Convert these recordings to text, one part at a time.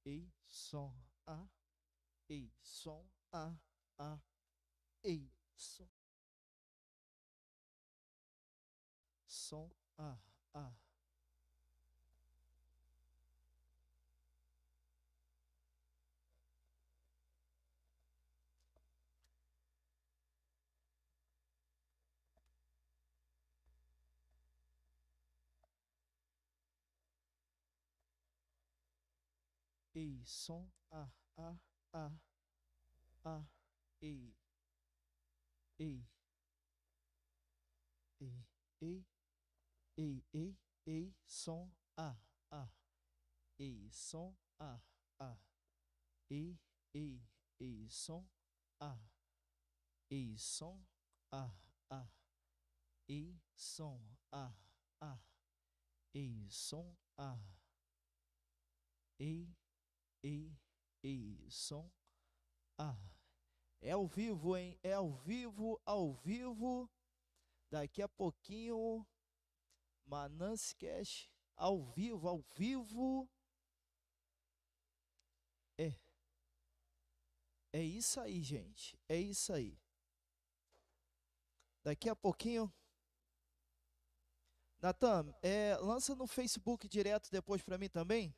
ei, som, A, ei, som, A, ei, som, A. Ei, som, A, ei, ei, ei, ei, som, A, ei, som, A, ei, som, A, ei, som, A, ei, som, A, ei, som, A, ei, som, A. É ao vivo, hein? É ao vivo, ao vivo. Daqui a pouquinho, Manance Cash, ao vivo, ao vivo. É, é isso aí, gente. É isso aí. Daqui a pouquinho, Natan, lança no Facebook direto depois pra mim também.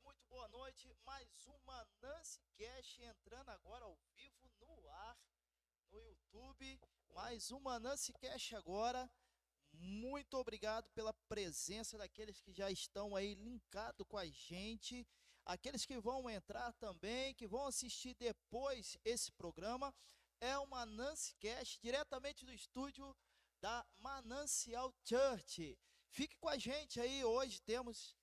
muito boa noite. Mais uma Nancy Cash entrando agora ao vivo no ar, no YouTube. Mais uma Nancy Cash agora. Muito obrigado pela presença daqueles que já estão aí linkados com a gente. Aqueles que vão entrar também, que vão assistir depois esse programa. É uma Nancy Cash diretamente do estúdio da Manancial Church. Fique com a gente aí, hoje temos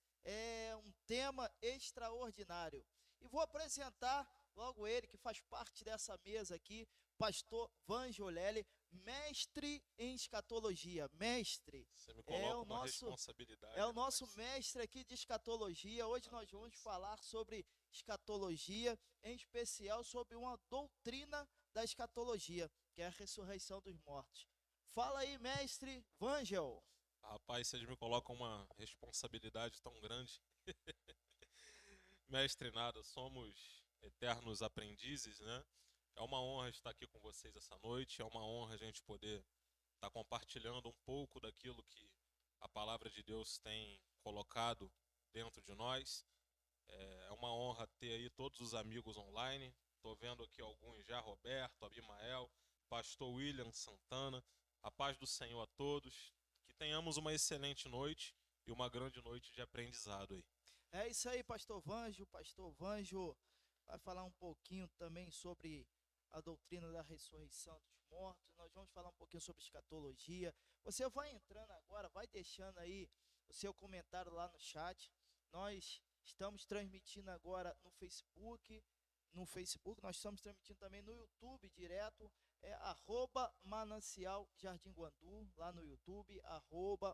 um tema extraordinário. E vou apresentar logo ele, que faz parte dessa mesa aqui, pastor Vangiolelli, mestre em escatologia. Mestre, Você me coloca uma responsabilidade. é o nosso mestre aqui de escatologia. Hoje nós vamos falar sobre escatologia, em especial sobre uma doutrina da escatologia, que é a ressurreição dos mortos. Fala aí, mestre Vangel. Rapaz, vocês me colocam uma responsabilidade tão grande. Mestre nada, somos eternos aprendizes, né? É uma honra estar aqui com vocês essa noite, é uma honra a gente poder estar compartilhando um pouco daquilo que a palavra de Deus tem colocado dentro de nós. É uma honra ter aí todos os amigos online. Estou vendo aqui alguns já, Roberto, Abimael, pastor William Santana. A paz do Senhor a todos. Que tenhamos uma excelente noite e uma grande noite de aprendizado aí. É isso aí, pastor Vanjo. Pastor Vanjo vai falar um pouquinho também sobre a doutrina da ressurreição dos mortos. Nós vamos falar um pouquinho sobre escatologia. Você vai entrando agora, vai deixando aí o seu comentário lá no chat. Nós estamos transmitindo agora no Facebook. Nós estamos transmitindo também no YouTube direto. É @Manancial Jardim Guandu, lá no YouTube,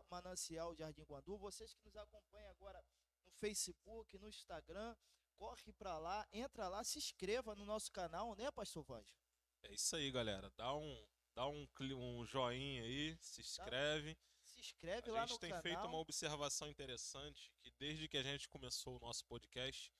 @Manancial Jardim Guandu. Vocês que nos acompanham agora no Facebook, no Instagram, corre para lá, entra lá, se inscreva no nosso canal, né, pastor Vanjo? É isso aí, galera. Dá um joinha aí, se inscreve. Se inscreve A lá gente no tem feito uma canal. observação interessante, que desde que a gente começou o nosso podcast,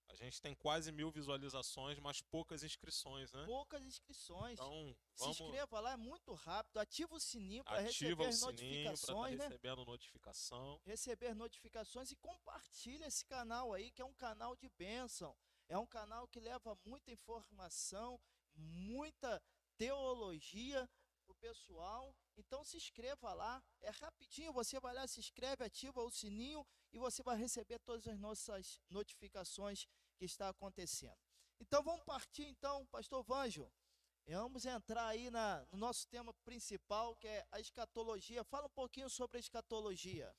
a gente tem quase 1000 visualizações, mas poucas inscrições, né? Poucas inscrições. Então, Se inscreva lá, é muito rápido. Ativa o sininho para ativa receber o as sininho para estar notificações, né? recebendo notificação. Receber notificações e compartilha esse canal aí, que é um canal de bênção. É um canal que leva muita informação, muita teologia pro pessoal. Então se inscreva lá, é rapidinho, você vai lá, se inscreve, ativa o sininho e você vai receber todas as nossas notificações que está acontecendo. Então vamos partir então, pastor Vanjo. Vamos entrar aí no nosso tema principal, que é a escatologia. Fala um pouquinho sobre a escatologia.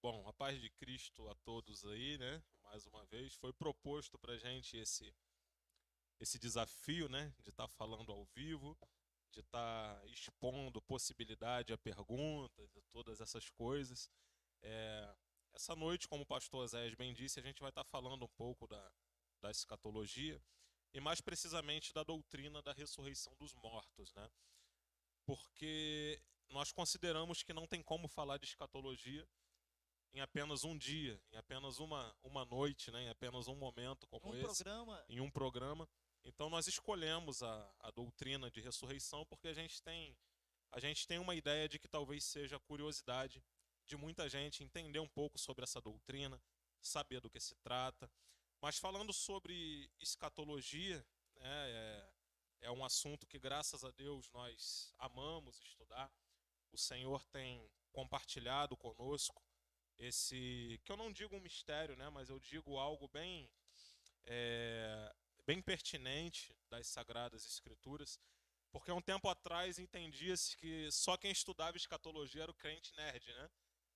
Bom, a paz de Cristo a todos aí, né? Mais uma vez, foi proposto para a gente esse desafio, né? De estar falando ao vivo, de estar expondo possibilidade a perguntas, e todas essas coisas. Essa noite, como o pastor Zé bem disse, a gente vai estar falando um pouco da escatologia e mais precisamente da doutrina da ressurreição dos mortos, né? Porque nós consideramos que não tem como falar de escatologia em apenas um dia, em apenas uma noite, né? Em apenas um momento como esse, em um programa. Então nós escolhemos a doutrina de ressurreição porque a gente tem uma ideia de que talvez seja a curiosidade de muita gente entender um pouco sobre essa doutrina, saber do que se trata. Mas falando sobre escatologia, né, é um assunto que, graças a Deus, nós amamos estudar. O Senhor tem compartilhado conosco esse, que eu não digo um mistério, né, mas eu digo algo bem pertinente das Sagradas Escrituras, porque um tempo atrás entendia-se que só quem estudava escatologia era o crente nerd, né?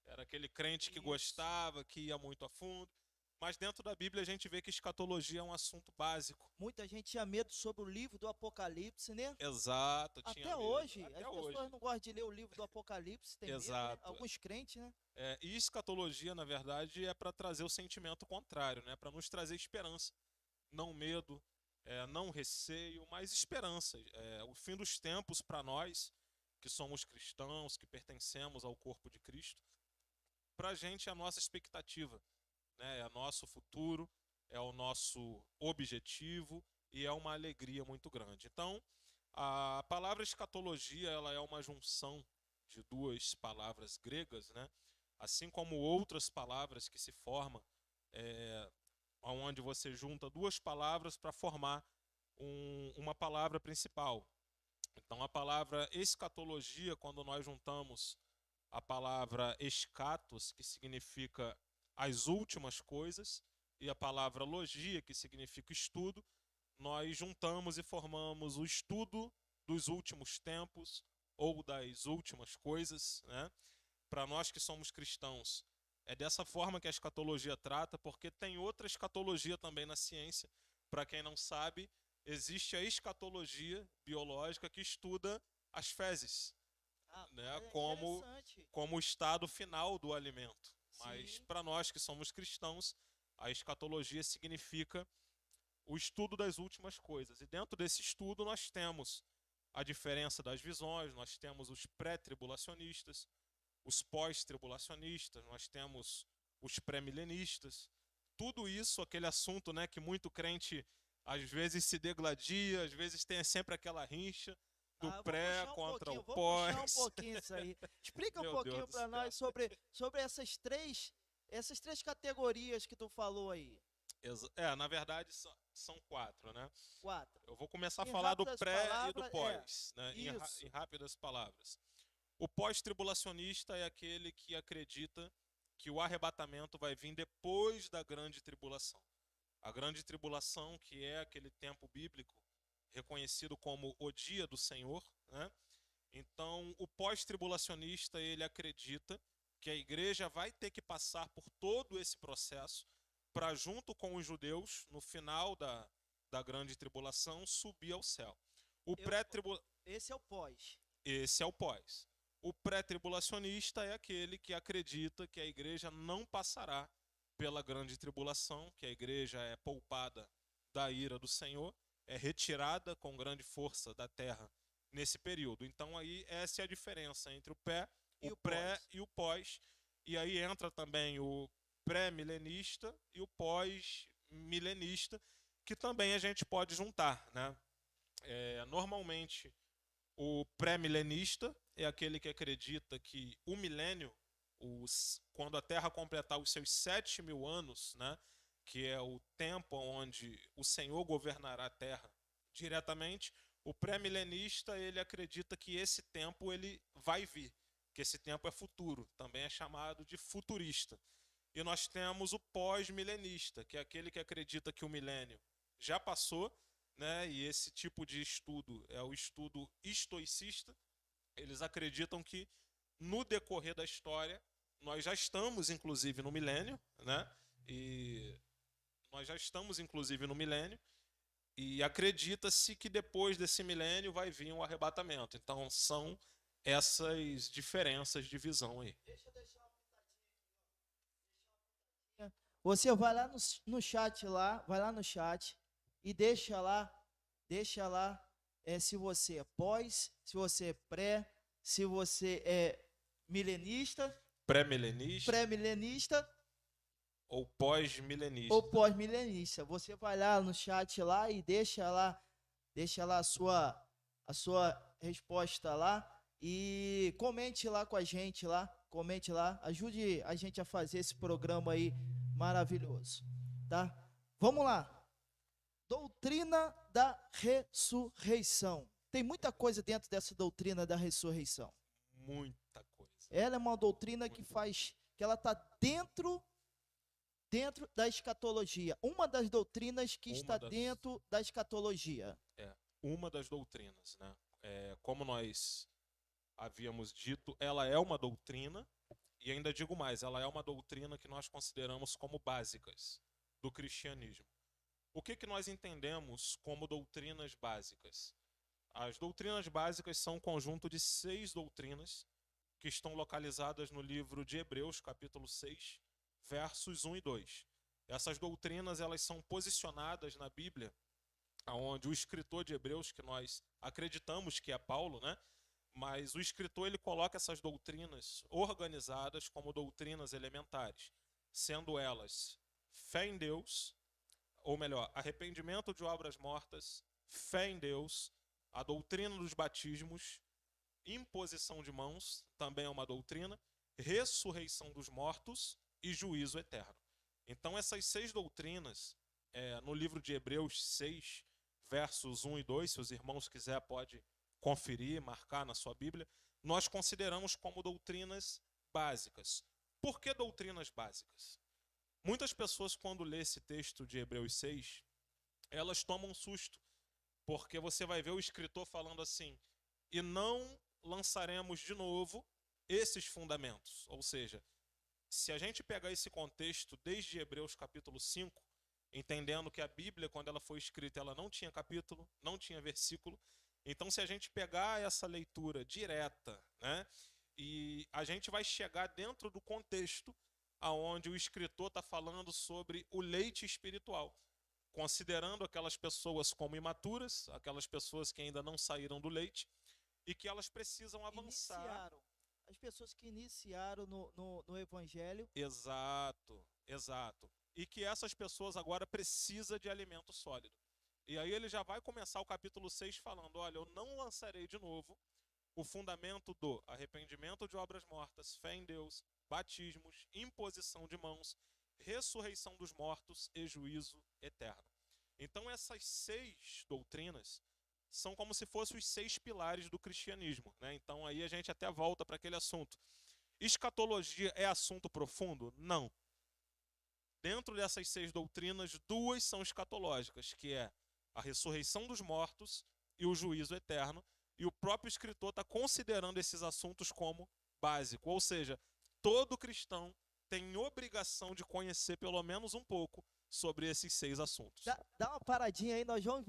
Era aquele crente que gostava, que ia muito a fundo. Mas dentro da Bíblia a gente vê que escatologia é um assunto básico. Muita gente tinha medo sobre o livro do Apocalipse, né? Exato, tinha Até medo. hoje, Até as hoje. pessoas não gostam de ler o livro do Apocalipse, tem medo, né? Alguns crentes, né? E escatologia, na verdade, é para trazer o sentimento contrário, né? Para nos trazer esperança, não medo, não receio, mas esperança. O fim dos tempos para nós, que somos cristãos, que pertencemos ao corpo de Cristo, para a gente é a nossa expectativa, né? É o nosso futuro, é o nosso objetivo e é uma alegria muito grande. Então, a palavra escatologia, ela é uma junção de duas palavras gregas, né? Assim como outras palavras que se formam onde você junta duas palavras para formar uma palavra principal. Então, a palavra escatologia, quando nós juntamos a palavra escatos, que significa as últimas coisas, e a palavra logia, que significa estudo, nós juntamos e formamos o estudo dos últimos tempos ou das últimas coisas, né? Para nós que somos cristãos, é dessa forma que a escatologia trata, porque tem outra escatologia também na ciência. Para quem não sabe, existe a escatologia biológica que estuda as fezes, né, como o estado final do alimento. Mas para nós que somos cristãos, a escatologia significa o estudo das últimas coisas. E dentro desse estudo nós temos a diferença das visões, nós temos os pré-tribulacionistas, os pós-tribulacionistas, nós temos os pré-milenistas. Tudo isso, aquele assunto, né, que muito crente às vezes se degladia, às vezes tem sempre aquela rincha do pré contra o pós. Vou puxar um pouquinho isso aí. Explica um pouquinho para nós sobre essas três categorias que tu falou aí. Na verdade são quatro, né? Quatro. Eu vou começar a falar do pré e do pós, né? Em rápidas palavras. O pós-tribulacionista é aquele que acredita que o arrebatamento vai vir depois da grande tribulação. A grande tribulação, que é aquele tempo bíblico reconhecido como o dia do Senhor, né? Então, o pós-tribulacionista, ele acredita que a igreja vai ter que passar por todo esse processo para, junto com os judeus, no final da grande tribulação, subir ao céu. Esse é o pós. Esse é o pós. O pré-tribulacionista é aquele que acredita que a igreja não passará pela grande tribulação, que a igreja é poupada da ira do Senhor, é retirada com grande força da terra nesse período. Então aí essa é a diferença entre o pré e o pós. E aí entra também o pré-milenista e o pós-milenista, que também a gente pode juntar, né? Normalmente o pré-milenista é aquele que acredita que o milênio, quando a Terra completar os seus 7.000 anos, né, que é o tempo onde o Senhor governará a Terra diretamente, o pré-milenista ele acredita que esse tempo ele vai vir, que esse tempo é futuro, também é chamado de futurista. E nós temos o pós-milenista, que é aquele que acredita que o milênio já passou, né, e esse tipo de estudo é o estudo estoicista. Eles acreditam que no decorrer da história nós já estamos inclusive no milênio, né? E nós já estamos inclusive no milênio e acredita-se que depois desse milênio vai vir um arrebatamento. Então são essas diferenças de visão aí. Deixa eu deixar uma pitadinha. Você vai lá no chat lá, vai lá no chat e deixa lá se você é pós, se você é pré, se você é milenista, pré-milenista ou pós-milenista. Ou pós-milenista. Você vai lá no chat lá e deixa lá a sua resposta lá e comente lá com a gente lá, ajude a gente a fazer esse programa aí maravilhoso, tá? Vamos lá. Doutrina da ressurreição. Tem muita coisa dentro dessa doutrina da ressurreição. Muita coisa. Ela é uma doutrina que ela está dentro da escatologia. Uma das doutrinas que está dentro da escatologia. Uma das doutrinas, né? Como nós havíamos dito, ela é uma doutrina, e ainda digo mais, ela é uma doutrina que nós consideramos como básicas do cristianismo. O que nós entendemos como doutrinas básicas? As doutrinas básicas são um conjunto de 6 doutrinas que estão localizadas no livro de Hebreus, capítulo 6, versos 1 e 2. Essas doutrinas elas são posicionadas na Bíblia, onde o escritor de Hebreus, que nós acreditamos que é Paulo, né? Mas o escritor ele coloca essas doutrinas organizadas como doutrinas elementares, sendo elas fé em Deus, ou melhor, arrependimento de obras mortas, fé em Deus, a doutrina dos batismos, imposição de mãos, também é uma doutrina, ressurreição dos mortos e juízo eterno. Então essas 6 doutrinas, no livro de Hebreus 6, versos 1 e 2, se os irmãos quiserem pode conferir, marcar na sua Bíblia, nós consideramos como doutrinas básicas. Por que doutrinas básicas? Muitas pessoas, quando lê esse texto de Hebreus 6, elas tomam um susto, porque você vai ver o escritor falando assim: e não lançaremos de novo esses fundamentos. Ou seja, se a gente pegar esse contexto desde Hebreus capítulo 5, entendendo que a Bíblia, quando ela foi escrita, ela não tinha capítulo, não tinha versículo. Então, se a gente pegar essa leitura direta, né, e a gente vai chegar dentro do contexto aonde o escritor está falando sobre o leite espiritual, considerando aquelas pessoas como imaturas, aquelas pessoas que ainda não saíram do leite e que elas precisam avançar. As pessoas que iniciaram no Evangelho. Exato, exato. E que essas pessoas agora precisam de alimento sólido. E aí ele já vai começar o capítulo 6 falando: olha, eu não lançarei de novo o fundamento do arrependimento de obras mortas, fé em Deus, batismos, imposição de mãos, ressurreição dos mortos e juízo eterno. Então essas 6 doutrinas são como se fossem os 6 pilares do cristianismo, né? Então aí a gente até volta para aquele assunto. Escatologia é assunto profundo? Não. Dentro dessas 6 doutrinas, 2 são escatológicas, que é a ressurreição dos mortos e o juízo eterno. E o próprio escritor está considerando esses assuntos como básico. Ou seja, todo cristão tem obrigação de conhecer pelo menos um pouco sobre esses 6 assuntos. Dá uma paradinha aí, nós vamos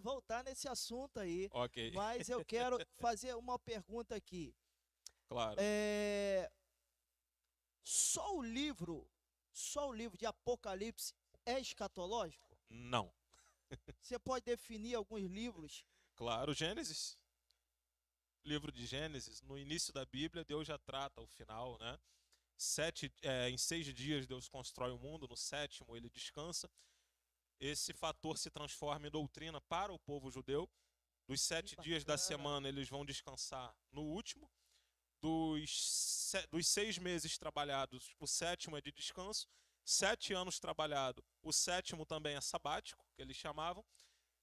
voltar nesse assunto aí. Ok. Mas eu quero fazer uma pergunta aqui. Claro. Só o livro de Apocalipse é escatológico? Não. Você pode definir alguns livros? Claro, Gênesis. Livro de Gênesis, no início da Bíblia, Deus já trata o final, né? Em 6 dias Deus constrói o mundo, no 7º ele descansa. Esse fator se transforma em doutrina para o povo judeu. Dos 7 dias da semana eles vão descansar no último. Dos 6 meses trabalhados, o 7º é de descanso. 7 anos trabalhado, o 7º também é sabático, que eles chamavam.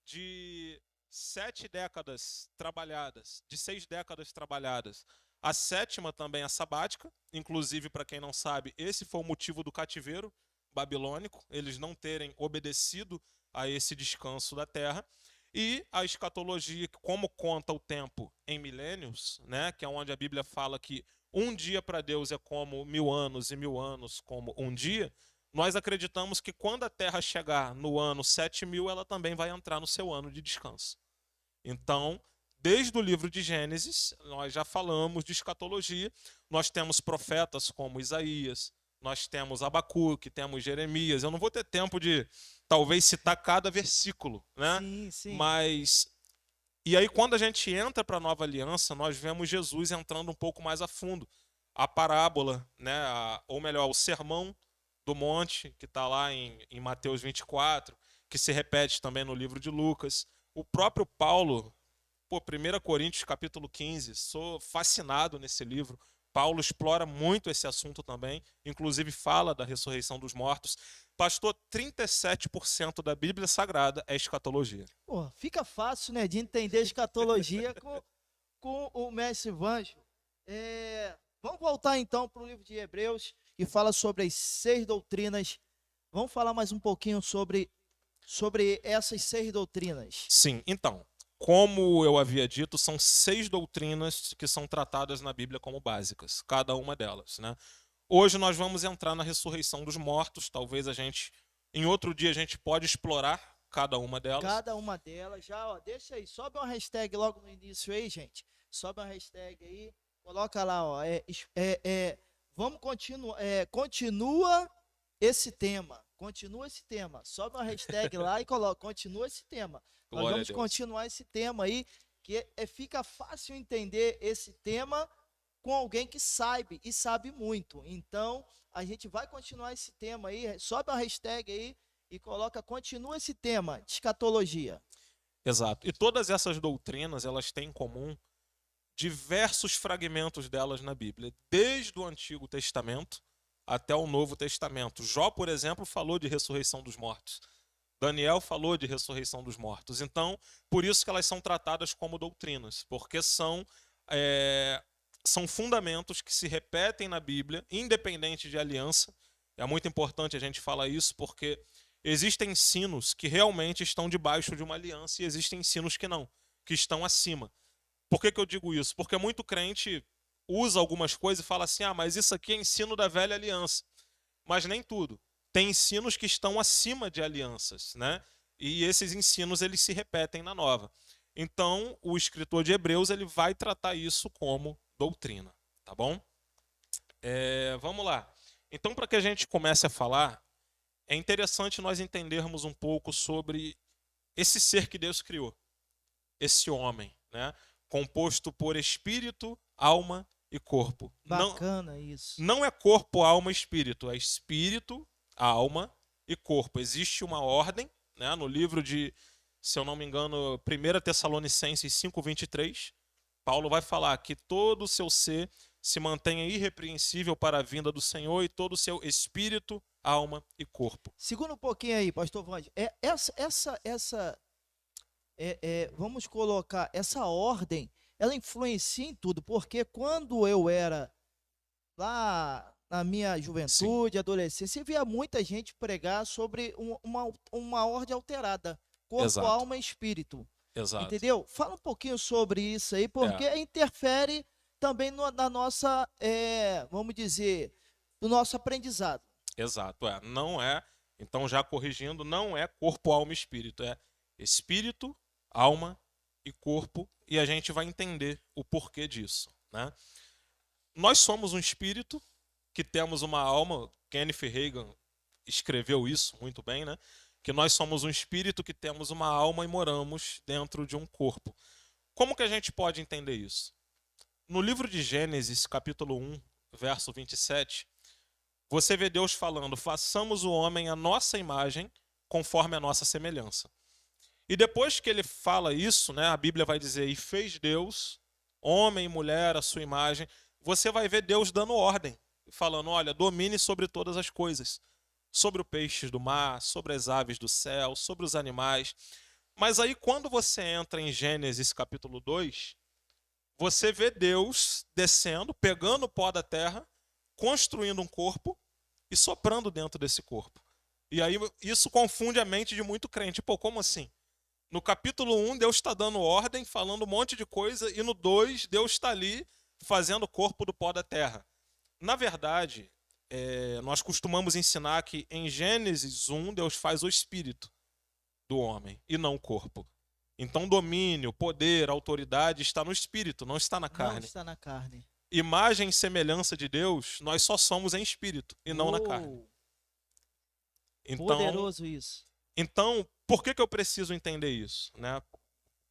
De 7 décadas trabalhadas, de 6 décadas trabalhadas, a 7ª também é sabática. Inclusive, para quem não sabe, esse foi o motivo do cativeiro babilônico, eles não terem obedecido a esse descanso da terra. E a escatologia, como conta o tempo em milênios, né, que é onde a Bíblia fala que um dia para Deus é como 1000 anos e 1000 anos como um dia, nós acreditamos que quando a terra chegar no ano 7000, ela também vai entrar no seu ano de descanso. Então, desde o livro de Gênesis, nós já falamos de escatologia. Nós temos profetas como Isaías, nós temos Abacuque, temos Jeremias. Eu não vou ter tempo de, talvez, citar cada versículo, né? Sim. Mas, e aí quando a gente entra para a Nova Aliança, nós vemos Jesus entrando um pouco mais a fundo. A parábola, né? Ou melhor, o sermão do monte, que está lá em Mateus 24, que se repete também no livro de Lucas. O próprio Paulo, 1 Coríntios capítulo 15, sou fascinado nesse livro. Paulo explora muito esse assunto também, inclusive fala da ressurreição dos mortos. Pastor, 37% da Bíblia Sagrada é escatologia. Pô, fica fácil, né, de entender escatologia com o mestre Vanjo. Vamos voltar então para o livro de Hebreus, que fala sobre as 6 doutrinas. Vamos falar mais um pouquinho sobre essas 6 doutrinas. Sim, então, como eu havia dito, são 6 doutrinas que são tratadas na Bíblia como básicas, cada uma delas, né? Hoje nós vamos entrar na ressurreição dos mortos. Talvez em outro dia a gente pode explorar cada uma delas. Cada uma delas, já, ó, deixa aí, sobe uma hashtag logo no início aí, gente. Sobe uma hashtag aí, coloca lá, ó, vamos continuar, continua esse tema. Sobe uma hashtag lá e coloca, continua esse tema. Nós vamos continuar esse tema aí, que fica fácil entender esse tema com alguém que sabe, e sabe muito. Então, a gente vai continuar esse tema aí, sobe a hashtag aí e coloca, continua esse tema de escatologia. Exato. E todas essas doutrinas, elas têm em comum diversos fragmentos delas na Bíblia, desde o Antigo Testamento até o Novo Testamento. Jó, por exemplo, falou de ressurreição dos mortos. Daniel falou de ressurreição dos mortos. Então, por isso que elas são tratadas como doutrinas, porque são fundamentos que se repetem na Bíblia, independente de aliança. É muito importante a gente falar isso, porque existem ensinos que realmente estão debaixo de uma aliança e existem ensinos que não, que estão acima. Por que eu digo isso? Porque muito crente usa algumas coisas e fala assim, mas isso aqui é ensino da velha aliança. Mas nem tudo. Tem ensinos que estão acima de alianças, né? E esses ensinos eles se repetem na nova. Então, o escritor de Hebreus ele vai tratar isso como doutrina, tá bom? Vamos lá. Então, para que a gente comece a falar, é interessante nós entendermos um pouco sobre esse ser que Deus criou, esse homem, né? Composto por espírito, alma e corpo. Bacana isso. Não é corpo, alma e espírito, é espírito, alma e corpo. Existe uma ordem, né? No livro de, se eu não me engano, 1 Tessalonicenses 5:23, Paulo vai falar que todo o seu ser se mantenha irrepreensível para a vinda do Senhor e todo o seu espírito, alma e corpo. Segura um pouquinho aí, pastor Vande. Vamos colocar, essa ordem, ela influencia em tudo, porque quando eu era lá na minha juventude, Sim. Adolescência, eu via muita gente pregar sobre uma ordem alterada, corpo, Exato. alma e espírito. Exato. Entendeu? Fala um pouquinho sobre isso aí, porque interfere também na nossa, vamos dizer, no nosso aprendizado. Exato, não é, então já corrigindo, não é corpo, alma e espírito, é espírito, alma e corpo, e a gente vai entender o porquê disso, né? Nós somos um espírito que temos uma alma, Kenneth Reagan escreveu isso muito bem, né? Que nós somos um espírito que temos uma alma e moramos dentro de um corpo. Como que a gente pode entender isso? No livro de Gênesis, capítulo 1, verso 27, você vê Deus falando, façamos o homem à nossa imagem, conforme a nossa semelhança. E depois que ele fala isso, né, a Bíblia vai dizer, e fez Deus, homem e mulher, à sua imagem, você vai ver Deus dando ordem, falando, olha, domine sobre todas as coisas, sobre os peixes do mar, sobre as aves do céu, sobre os animais. Mas aí quando você entra em Gênesis capítulo 2, você vê Deus descendo, pegando o pó da terra, construindo um corpo e soprando dentro desse corpo. E aí isso confunde a mente de muito crente. Pô, como assim? No capítulo 1, Deus está dando ordem, falando um monte de coisa, e no 2, Deus está ali fazendo o corpo do pó da terra. Na verdade, nós costumamos ensinar que em Gênesis 1, Deus faz o espírito do homem e não o corpo. Então, domínio, poder, autoridade está no espírito, não está na carne. Não está na carne. Imagem e semelhança de Deus, nós só somos em espírito e não na carne. Então, poderoso isso. Então, por que eu preciso entender isso, né?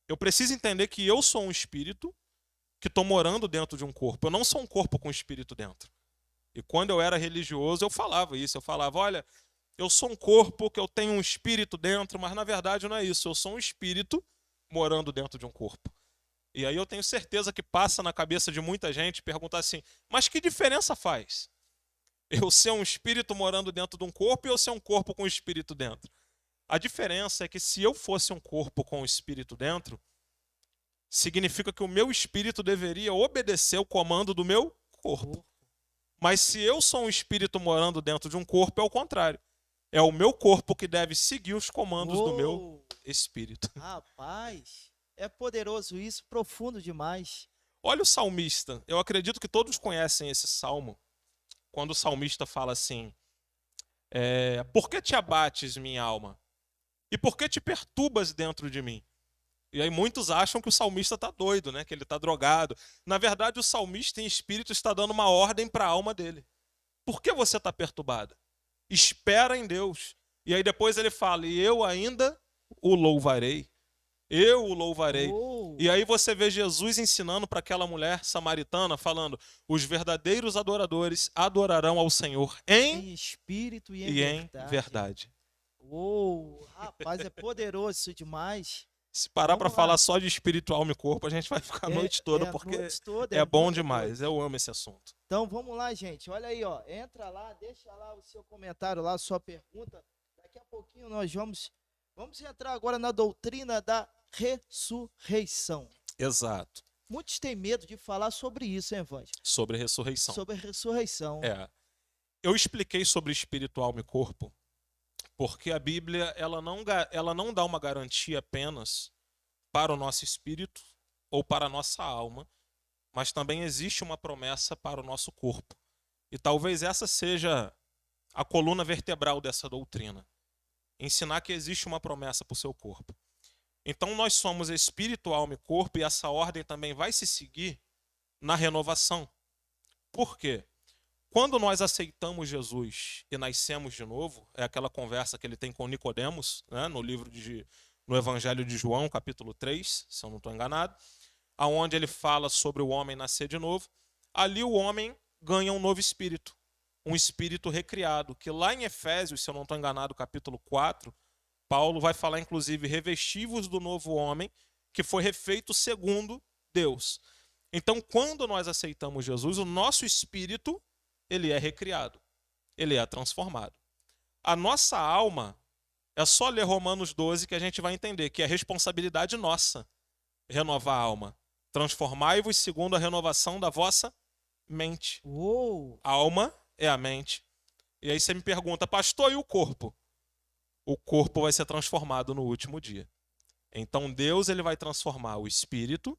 Eu preciso entender que eu sou um espírito que estou morando dentro de um corpo. Eu não sou um corpo com espírito dentro. E quando eu era religioso, eu falava isso. Eu falava, olha, eu sou um corpo que eu tenho um espírito dentro, mas na verdade não é isso. Eu sou um espírito morando dentro de um corpo. E aí eu tenho certeza que passa na cabeça de muita gente perguntar assim, mas que diferença faz? Eu ser um espírito morando dentro de um corpo e eu ser um corpo com espírito dentro? A diferença é que se eu fosse um corpo com espírito dentro, significa que o meu espírito deveria obedecer o comando do meu corpo. Mas se eu sou um espírito morando dentro de um corpo, é o contrário. É o meu corpo que deve seguir os comandos do meu espírito. Rapaz, é poderoso isso, profundo demais. Olha o salmista. Eu acredito que todos conhecem esse salmo. Quando o salmista fala assim, por que te abates, minha alma? E por que te perturbas dentro de mim? E aí muitos acham que o salmista está doido, né? Que ele está drogado. Na verdade, o salmista em espírito está dando uma ordem para a alma dele. Por que você está perturbada? Espera em Deus. E aí depois ele fala, e eu ainda o louvarei. Eu o louvarei. E aí você vê Jesus ensinando para aquela mulher samaritana, falando, os verdadeiros adoradores adorarão ao Senhor em espírito e em verdade. Rapaz, é poderoso isso demais. Se parar para falar só de espírito, alma e corpo, a gente vai ficar a noite toda, porque é bom demais. Eu amo esse assunto. Então vamos lá, gente. Olha aí, ó. Entra lá, deixa lá o seu comentário lá, sua pergunta. Daqui a pouquinho nós vamos entrar agora na doutrina da ressurreição. Exato. Muitos têm medo de falar sobre isso, hein, Evandro? Sobre a ressurreição. Sobre a ressurreição. Eu expliquei sobre espírito, alma e corpo, porque a Bíblia ela não dá uma garantia apenas para o nosso espírito ou para a nossa alma, mas também existe uma promessa para o nosso corpo. E talvez essa seja a coluna vertebral dessa doutrina. Ensinar que existe uma promessa para o seu corpo. Então nós somos espírito, alma e corpo, e essa ordem também vai se seguir na renovação. Por quê? Quando nós aceitamos Jesus e nascemos de novo, é aquela conversa que ele tem com Nicodemos, né, no Evangelho de João, capítulo 3, se eu não estou enganado, aonde ele fala sobre o homem nascer de novo. Ali o homem ganha um novo espírito, um espírito recriado, que lá em Efésios, se eu não estou enganado, capítulo 4, Paulo vai falar inclusive revestivos do novo homem, que foi refeito segundo Deus. Então, quando nós aceitamos Jesus, o nosso espírito, ele é recriado, ele é transformado. A nossa alma, é só ler Romanos 12 que a gente vai entender que é responsabilidade nossa renovar a alma. Transformai-vos segundo a renovação da vossa mente. Alma é a mente. E aí você me pergunta, pastor, e o corpo? O corpo vai ser transformado no último dia. Então Deus ele vai transformar o espírito,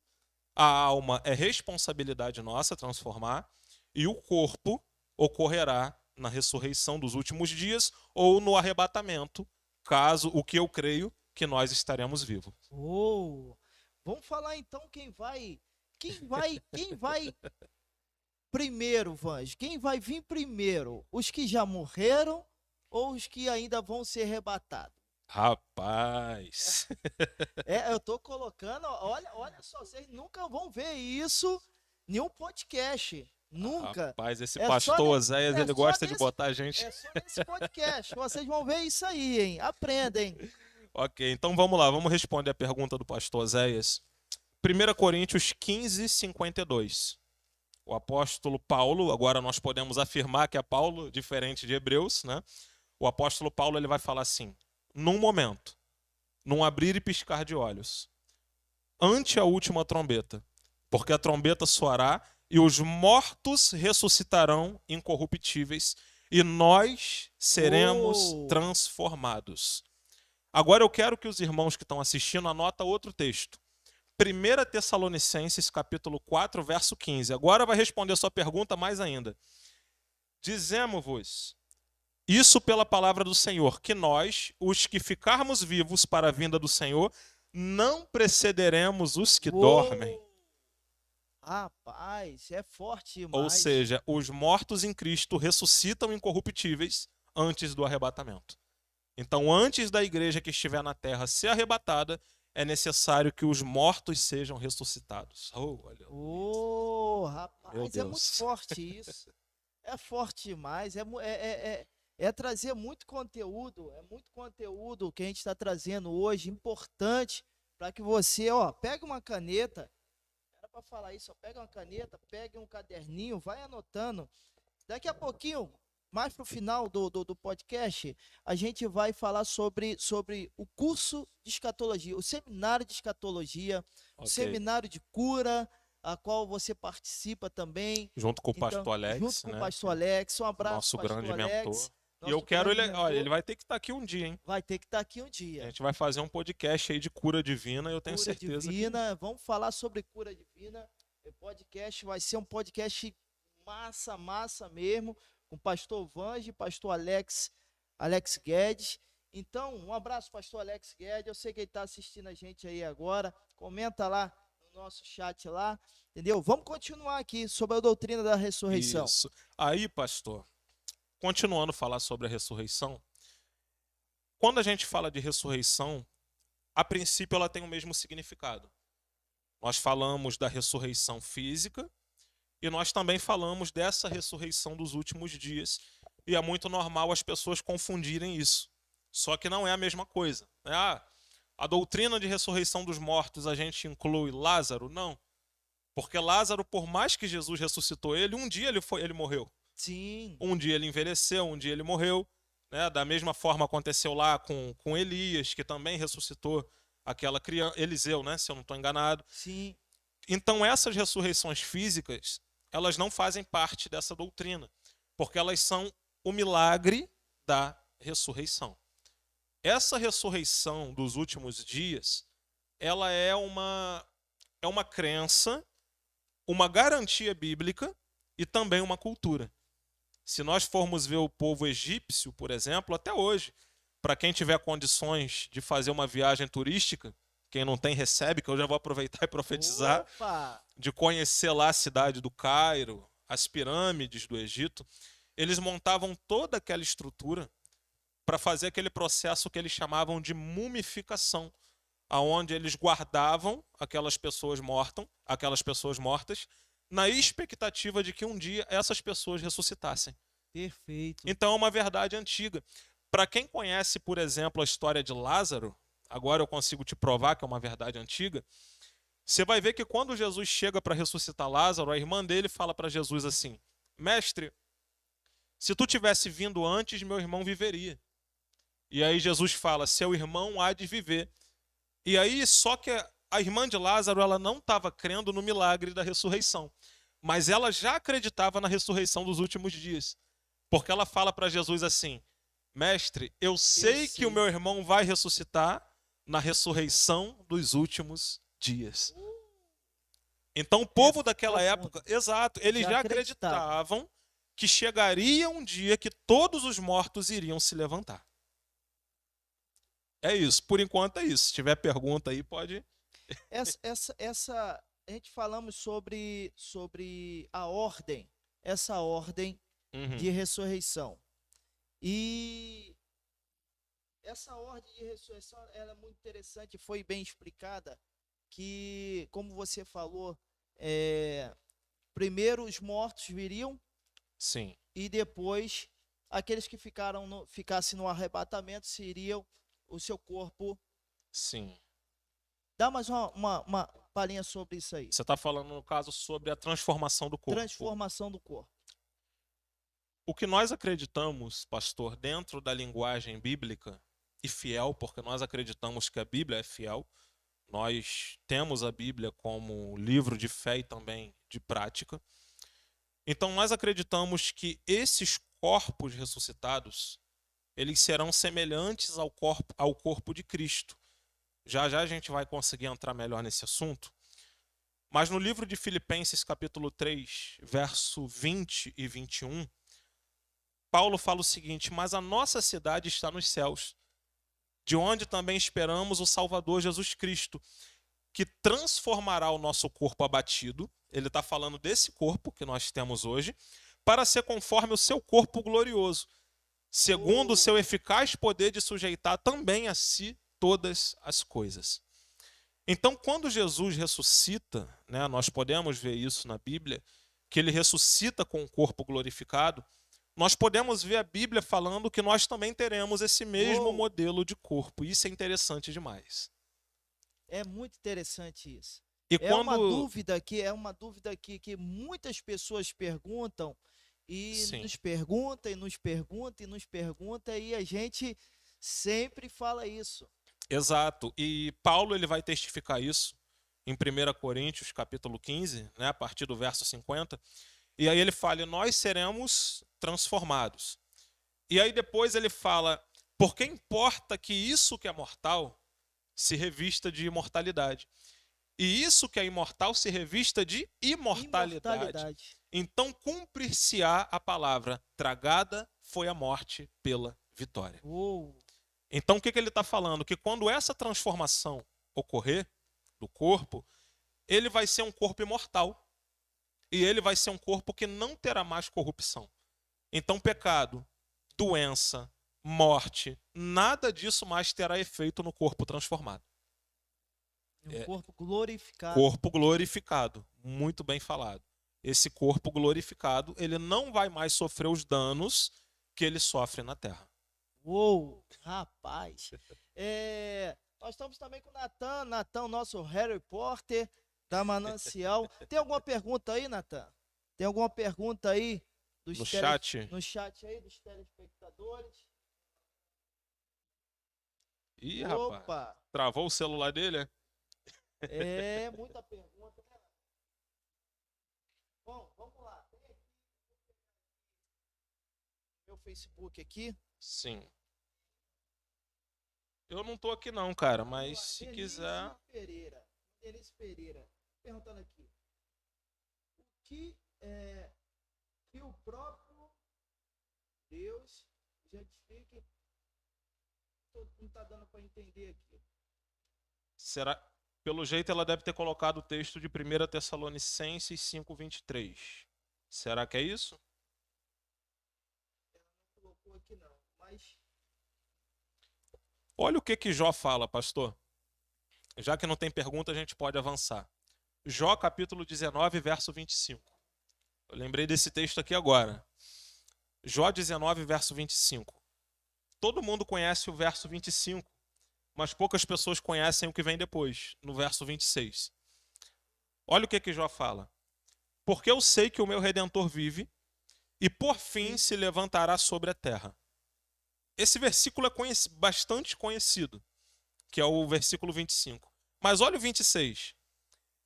a alma é responsabilidade nossa transformar, e o corpo ocorrerá na ressurreição dos últimos dias ou no arrebatamento, caso o que eu creio que nós estaremos vivos. Vamos falar então quem vai primeiro, Vange? Quem vai vir primeiro? Os que já morreram ou os que ainda vão ser arrebatados? Rapaz! Eu tô colocando, olha só, vocês nunca vão ver isso em nenhum podcast. Nunca. Rapaz, esse pastor Oséias, ele gosta de botar a gente. É só nesse podcast. Vocês vão ver isso aí, hein? Aprendem. Ok, então vamos lá, vamos responder a pergunta do pastor Oséias. 1 Coríntios 15, 52. O apóstolo Paulo, agora nós podemos afirmar que é Paulo, diferente de Hebreus, né? O apóstolo Paulo ele vai falar assim: num momento, num abrir e piscar de olhos, ante a última trombeta, porque a trombeta soará e os mortos ressuscitarão incorruptíveis e nós seremos transformados. Agora eu quero que os irmãos que estão assistindo anotem outro texto. 1 Tessalonicenses capítulo 4, verso 15. Agora vai responder a sua pergunta mais ainda. Dizemos-vos isso pela palavra do Senhor, que nós, os que ficarmos vivos para a vinda do Senhor, não precederemos os que dormem. Rapaz, é forte demais. Ou seja, os mortos em Cristo ressuscitam incorruptíveis antes do arrebatamento. Então, antes da igreja que estiver na terra ser arrebatada, é necessário que os mortos sejam ressuscitados. Rapaz, é muito forte isso. É forte demais. É trazer muito conteúdo. É muito conteúdo que a gente está trazendo hoje, importante, para que você, pegue uma caneta. Era para falar isso, pega uma caneta, pegue um caderninho, vai anotando. Daqui a pouquinho, mais para o final do podcast, a gente vai falar sobre o curso de escatologia, o seminário de escatologia, o seminário de cura, a qual você participa também. Junto com o pastor Alex. Junto com o pastor Alex. Um abraço, nosso pastor grande Alex. mentor. E eu quero ele vai ter que estar aqui um dia, hein? Vai ter que estar aqui um dia. A gente vai fazer um podcast aí de cura divina, eu tenho certeza. Cura divina, vamos falar sobre cura divina. O podcast vai ser um podcast massa mesmo, com o pastor Vange, pastor Alex Guedes. Então, um abraço, pastor Alex Guedes. Eu sei que ele está assistindo a gente aí agora. Comenta lá no nosso chat lá, entendeu? Vamos continuar aqui sobre a doutrina da ressurreição. Isso. Aí, pastor, continuando a falar sobre a ressurreição, quando a gente fala de ressurreição, a princípio ela tem o mesmo significado. Nós falamos da ressurreição física e nós também falamos dessa ressurreição dos últimos dias. E é muito normal as pessoas confundirem isso. Só que não é a mesma coisa. A doutrina de ressurreição dos mortos, a gente inclui Lázaro? Não. Porque Lázaro, por mais que Jesus ressuscitou ele, um dia ele morreu. Sim. Um dia ele envelheceu, um dia ele morreu. Né? Da mesma forma aconteceu lá com Elias, que também ressuscitou aquela criança, Eliseu, né? Se eu não estou enganado. Sim. Então essas ressurreições físicas, elas não fazem parte dessa doutrina, porque elas são o milagre da ressurreição. Essa ressurreição dos últimos dias, ela é uma crença, uma garantia bíblica e também uma cultura. Se nós formos ver o povo egípcio, por exemplo, até hoje, para quem tiver condições de fazer uma viagem turística, quem não tem recebe, que eu já vou aproveitar e profetizar, Opa! de conhecer lá a cidade do Cairo, as pirâmides do Egito, eles montavam toda aquela estrutura para fazer aquele processo que eles chamavam de mumificação, aonde eles guardavam aquelas pessoas mortas, na expectativa de que um dia essas pessoas ressuscitassem. Perfeito. Então é uma verdade antiga. Para quem conhece, por exemplo, a história de Lázaro, agora eu consigo te provar que é uma verdade antiga, você vai ver que quando Jesus chega para ressuscitar Lázaro, a irmã dele fala para Jesus assim: Mestre, se tu tivesse vindo antes, meu irmão viveria. E aí Jesus fala: seu irmão há de viver. E aí, só que a irmã de Lázaro, ela não estava crendo no milagre da ressurreição, mas ela já acreditava na ressurreição dos últimos dias, porque ela fala para Jesus assim: Mestre, eu sei que o meu irmão vai ressuscitar na ressurreição dos últimos dias. Então o povo daquela época, exato, eles já acreditavam que chegaria um dia que todos os mortos iriam se levantar. É isso, por enquanto é isso. Se tiver pergunta aí, pode. A gente falamos sobre a ordem, essa ordem de ressurreição. E essa ordem de ressurreição ela é muito interessante, foi bem explicada, que, como você falou, primeiro os mortos viriam, sim, e depois aqueles que ficassem no arrebatamento seriam o seu corpo. Sim. Dá mais uma palhinha sobre isso aí. Você está falando, no caso, sobre a transformação do corpo. Transformação do corpo. O que nós acreditamos, pastor, dentro da linguagem bíblica e fiel, porque nós acreditamos que a Bíblia é fiel, nós temos a Bíblia como livro de fé e também de prática. Então nós acreditamos que esses corpos ressuscitados, eles serão semelhantes ao corpo de Cristo. Já já a gente vai conseguir entrar melhor nesse assunto. Mas no livro de Filipenses, capítulo 3, verso 20 e 21, Paulo fala o seguinte: mas a nossa cidade está nos céus, de onde também esperamos o Salvador Jesus Cristo, que transformará o nosso corpo abatido, ele está falando desse corpo que nós temos hoje, para ser conforme o seu corpo glorioso, segundo o seu eficaz poder de sujeitar também a si todas as coisas. Então, quando Jesus ressuscita, né, nós podemos ver isso na Bíblia, que ele ressuscita com o corpo glorificado, nós podemos ver a Bíblia falando que nós também teremos esse mesmo modelo de corpo. Isso é interessante demais. É muito interessante isso. E uma dúvida que muitas pessoas perguntam, e Sim. nos perguntam, e a gente sempre fala isso. Exato. E Paulo ele vai testificar isso em 1 Coríntios, capítulo 15, né, a partir do verso 50. E aí ele fala: nós seremos transformados. E aí depois ele fala: porque importa que isso que é mortal se revista de imortalidade. E isso que é imortal se revista de imortalidade. Então cumprir-se-á a palavra: tragada foi a morte pela vitória. Então o que ele está falando? Que quando essa transformação ocorrer do corpo, ele vai ser um corpo imortal. E ele vai ser um corpo que não terá mais corrupção. Então pecado, doença, morte, nada disso mais terá efeito no corpo transformado. Corpo glorificado. Corpo glorificado, muito bem falado. Esse corpo glorificado, ele não vai mais sofrer os danos que ele sofre na terra. Rapaz. Nós estamos também com o Natan, nosso Harry Potter. Da Manancial. Tem alguma pergunta aí, Natan? Tem alguma pergunta aí No chat? no chat aí dos telespectadores? Ih, rapaz. Opa! Travou o celular dele, é? É, muita pergunta, né? Bom, vamos lá. Tem aqui meu Facebook aqui. Sim. Eu não tô aqui não, cara, Vamos mas lá. se Denise quiser... Pereira. Denise Pereira. Perguntando aqui. O que é que o próprio Deus justifique? Não tá dando para entender aqui. Será... Pelo jeito ela deve ter colocado o texto de 1 Tessalonicenses 5:23. Será que é isso? Ela não colocou aqui não, mas... Olha o que Jó fala, pastor. Já que não tem pergunta, a gente pode avançar. Jó capítulo 19, verso 25. Eu lembrei desse texto aqui agora. Jó 19, verso 25. Todo mundo conhece o verso 25, mas poucas pessoas conhecem o que vem depois, no verso 26. Olha o que Jó fala. Porque eu sei que o meu Redentor vive e por fim se levantará sobre a terra. Esse versículo é bastante conhecido, que é o versículo 25. Mas olha o 26.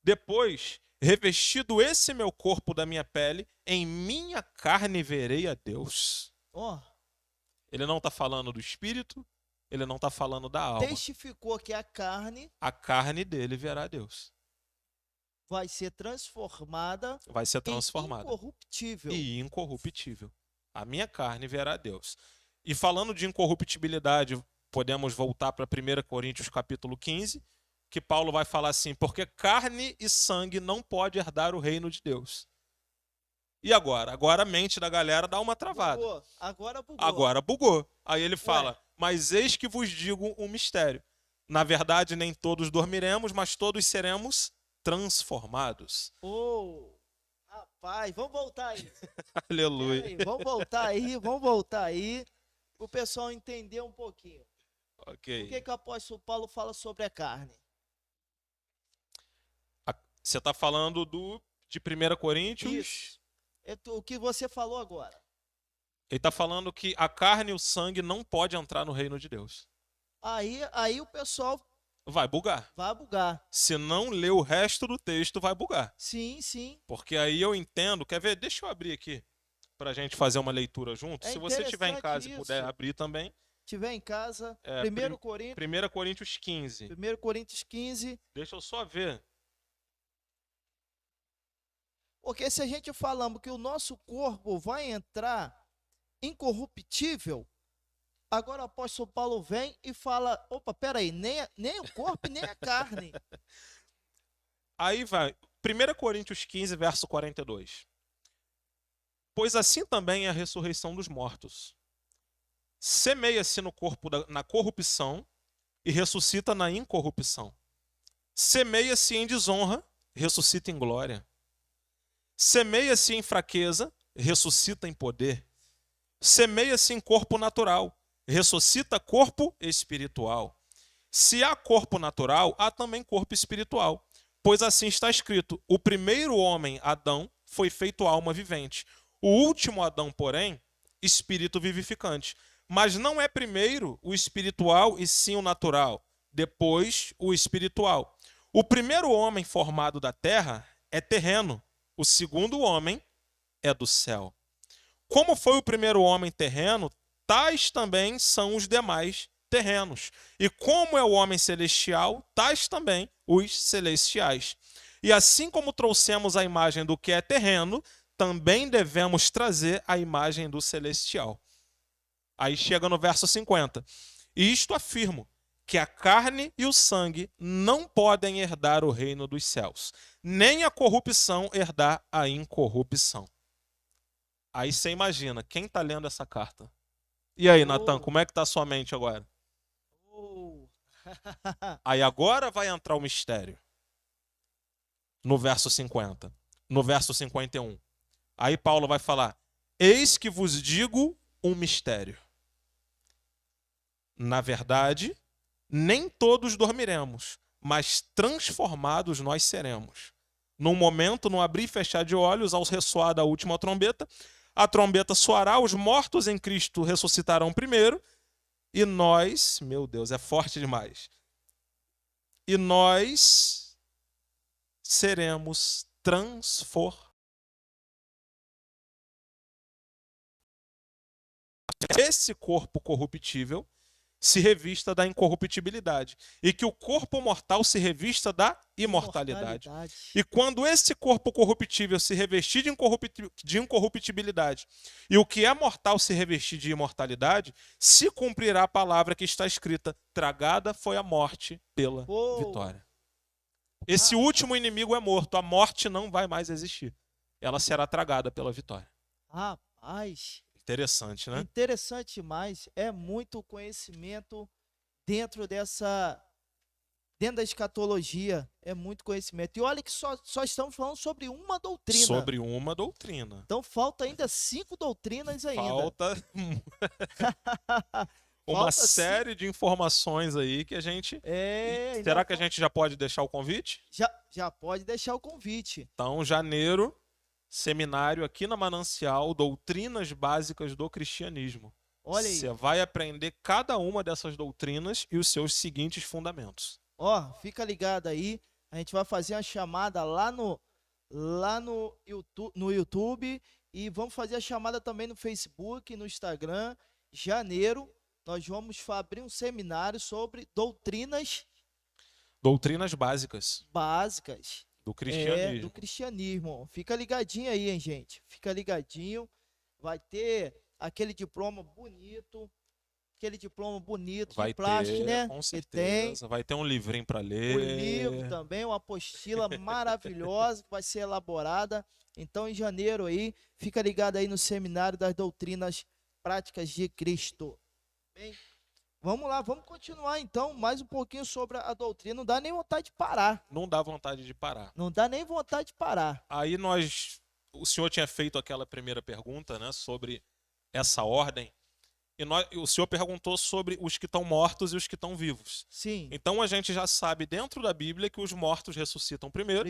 Depois, revestido esse meu corpo da minha pele, em minha carne verei a Deus. Ó, Ele não está falando do espírito, ele não está falando da alma. testificou que a carne dele verá a Deus. vai ser transformada Vai ser transformada. incorruptível. E incorruptível. A minha carne verá a Deus. E falando de incorruptibilidade, podemos voltar para 1 Coríntios capítulo 15, que Paulo vai falar assim, porque carne e sangue não pode herdar o reino de Deus. E agora? Agora a mente da galera dá uma travada. Bugou. Agora bugou. Agora bugou. Aí ele fala, mas eis que vos digo um mistério. Na verdade, nem todos dormiremos, mas todos seremos transformados. Oh, rapaz, vamos voltar aí. Aleluia. Aí, vamos voltar aí, para o pessoal entender um pouquinho. Ok. O que o apóstolo Paulo fala sobre a carne? Você está falando de 1 Coríntios? Isso. É o que você falou agora. Ele está falando que a carne e o sangue não podem entrar no reino de Deus. Aí o pessoal Vai bugar. vai bugar. Se não ler o resto do texto, vai bugar. Sim, sim. Porque aí eu entendo... Quer ver? Deixa eu abrir aqui para a gente fazer uma leitura junto. É Se você estiver em casa interessante e puder isso. abrir também. Tiver em casa, 1 Coríntios, 1 Coríntios 15. 1 Coríntios 15. Deixa eu só ver. Porque se a gente falamos que o nosso corpo vai entrar incorruptível, agora o apóstolo Paulo vem e fala, opa, peraí, nem o corpo nem a carne. Aí vai, 1 Coríntios 15, verso 42. Pois assim também é a ressurreição dos mortos. Semeia-se no corpo na corrupção e ressuscita na incorrupção. Semeia-se em desonra, ressuscita em glória. Semeia-se em fraqueza, ressuscita em poder. Semeia-se em corpo natural, ressuscita corpo espiritual. Se há corpo natural, há também corpo espiritual. Pois assim está escrito, o primeiro homem, Adão, foi feito alma vivente. O último Adão, porém, espírito vivificante. Mas não é primeiro o espiritual e sim o natural, depois o espiritual. O primeiro homem formado da terra é terreno, o segundo homem é do céu. Como foi o primeiro homem terreno, tais também são os demais terrenos. E como é o homem celestial, tais também os celestiais. E assim como trouxemos a imagem do que é terreno, também devemos trazer a imagem do celestial. Aí chega no verso 50. E isto afirmo, que a carne e o sangue não podem herdar o reino dos céus, nem a corrupção herdar a incorrupção. Aí você imagina, quem está lendo essa carta? E aí, Natan, como é que está a sua mente agora? Aí agora vai entrar o mistério. No verso 50. No verso 51. Aí Paulo vai falar, eis que vos digo um mistério. Na verdade, nem todos dormiremos, mas transformados nós seremos. Num momento, no abrir e fechar de olhos, ao ressoar da última trombeta, a trombeta soará, os mortos em Cristo ressuscitarão primeiro, e nós, meu Deus, é forte demais, e nós seremos transformados. Esse corpo corruptível se revista da incorruptibilidade, e que o corpo mortal se revista da imortalidade. E quando esse corpo corruptível se revestir de incorruptibilidade, e o que é mortal se revestir de imortalidade, se cumprirá a palavra que está escrita: tragada foi a morte pela vitória. Esse último inimigo é morto, a morte não vai mais existir. Ela será tragada pela vitória. Rapaz, interessante, né? Interessante demais. É muito conhecimento dentro da escatologia. É muito conhecimento. E olha que só estamos falando sobre uma doutrina. Sobre uma doutrina. Então falta ainda 5 doutrinas ainda. Falta uma série de informações aí que a gente... Será que a gente já pode deixar o convite? Já pode deixar o convite. Então, janeiro... seminário aqui na Manancial, Doutrinas Básicas do Cristianismo. Olha aí. Você vai aprender cada uma dessas doutrinas e os seus seguintes fundamentos. Fica ligado aí. A gente vai fazer a chamada lá no YouTube e vamos fazer a chamada também no Facebook, no Instagram. Janeiro, nós vamos abrir um seminário sobre doutrinas básicas. Do cristianismo. Do cristianismo. Fica ligadinho aí, hein, gente? Fica ligadinho. Vai ter aquele diploma bonito. Vai de plástico, ter, né? Com certeza. Vai ter um livrinho para ler. Um livro também, uma apostila maravilhosa que vai ser elaborada. Então, em janeiro aí, fica ligado aí no seminário das doutrinas práticas de Cristo. Bem, vamos lá, vamos continuar então mais um pouquinho sobre a doutrina. Não dá nem vontade de parar. Não dá vontade de parar. Não dá nem vontade de parar. Aí o senhor tinha feito aquela primeira pergunta, né, sobre essa ordem. E o senhor perguntou sobre os que estão mortos e os que estão vivos. Sim. Então a gente já sabe dentro da Bíblia que os mortos ressuscitam primeiro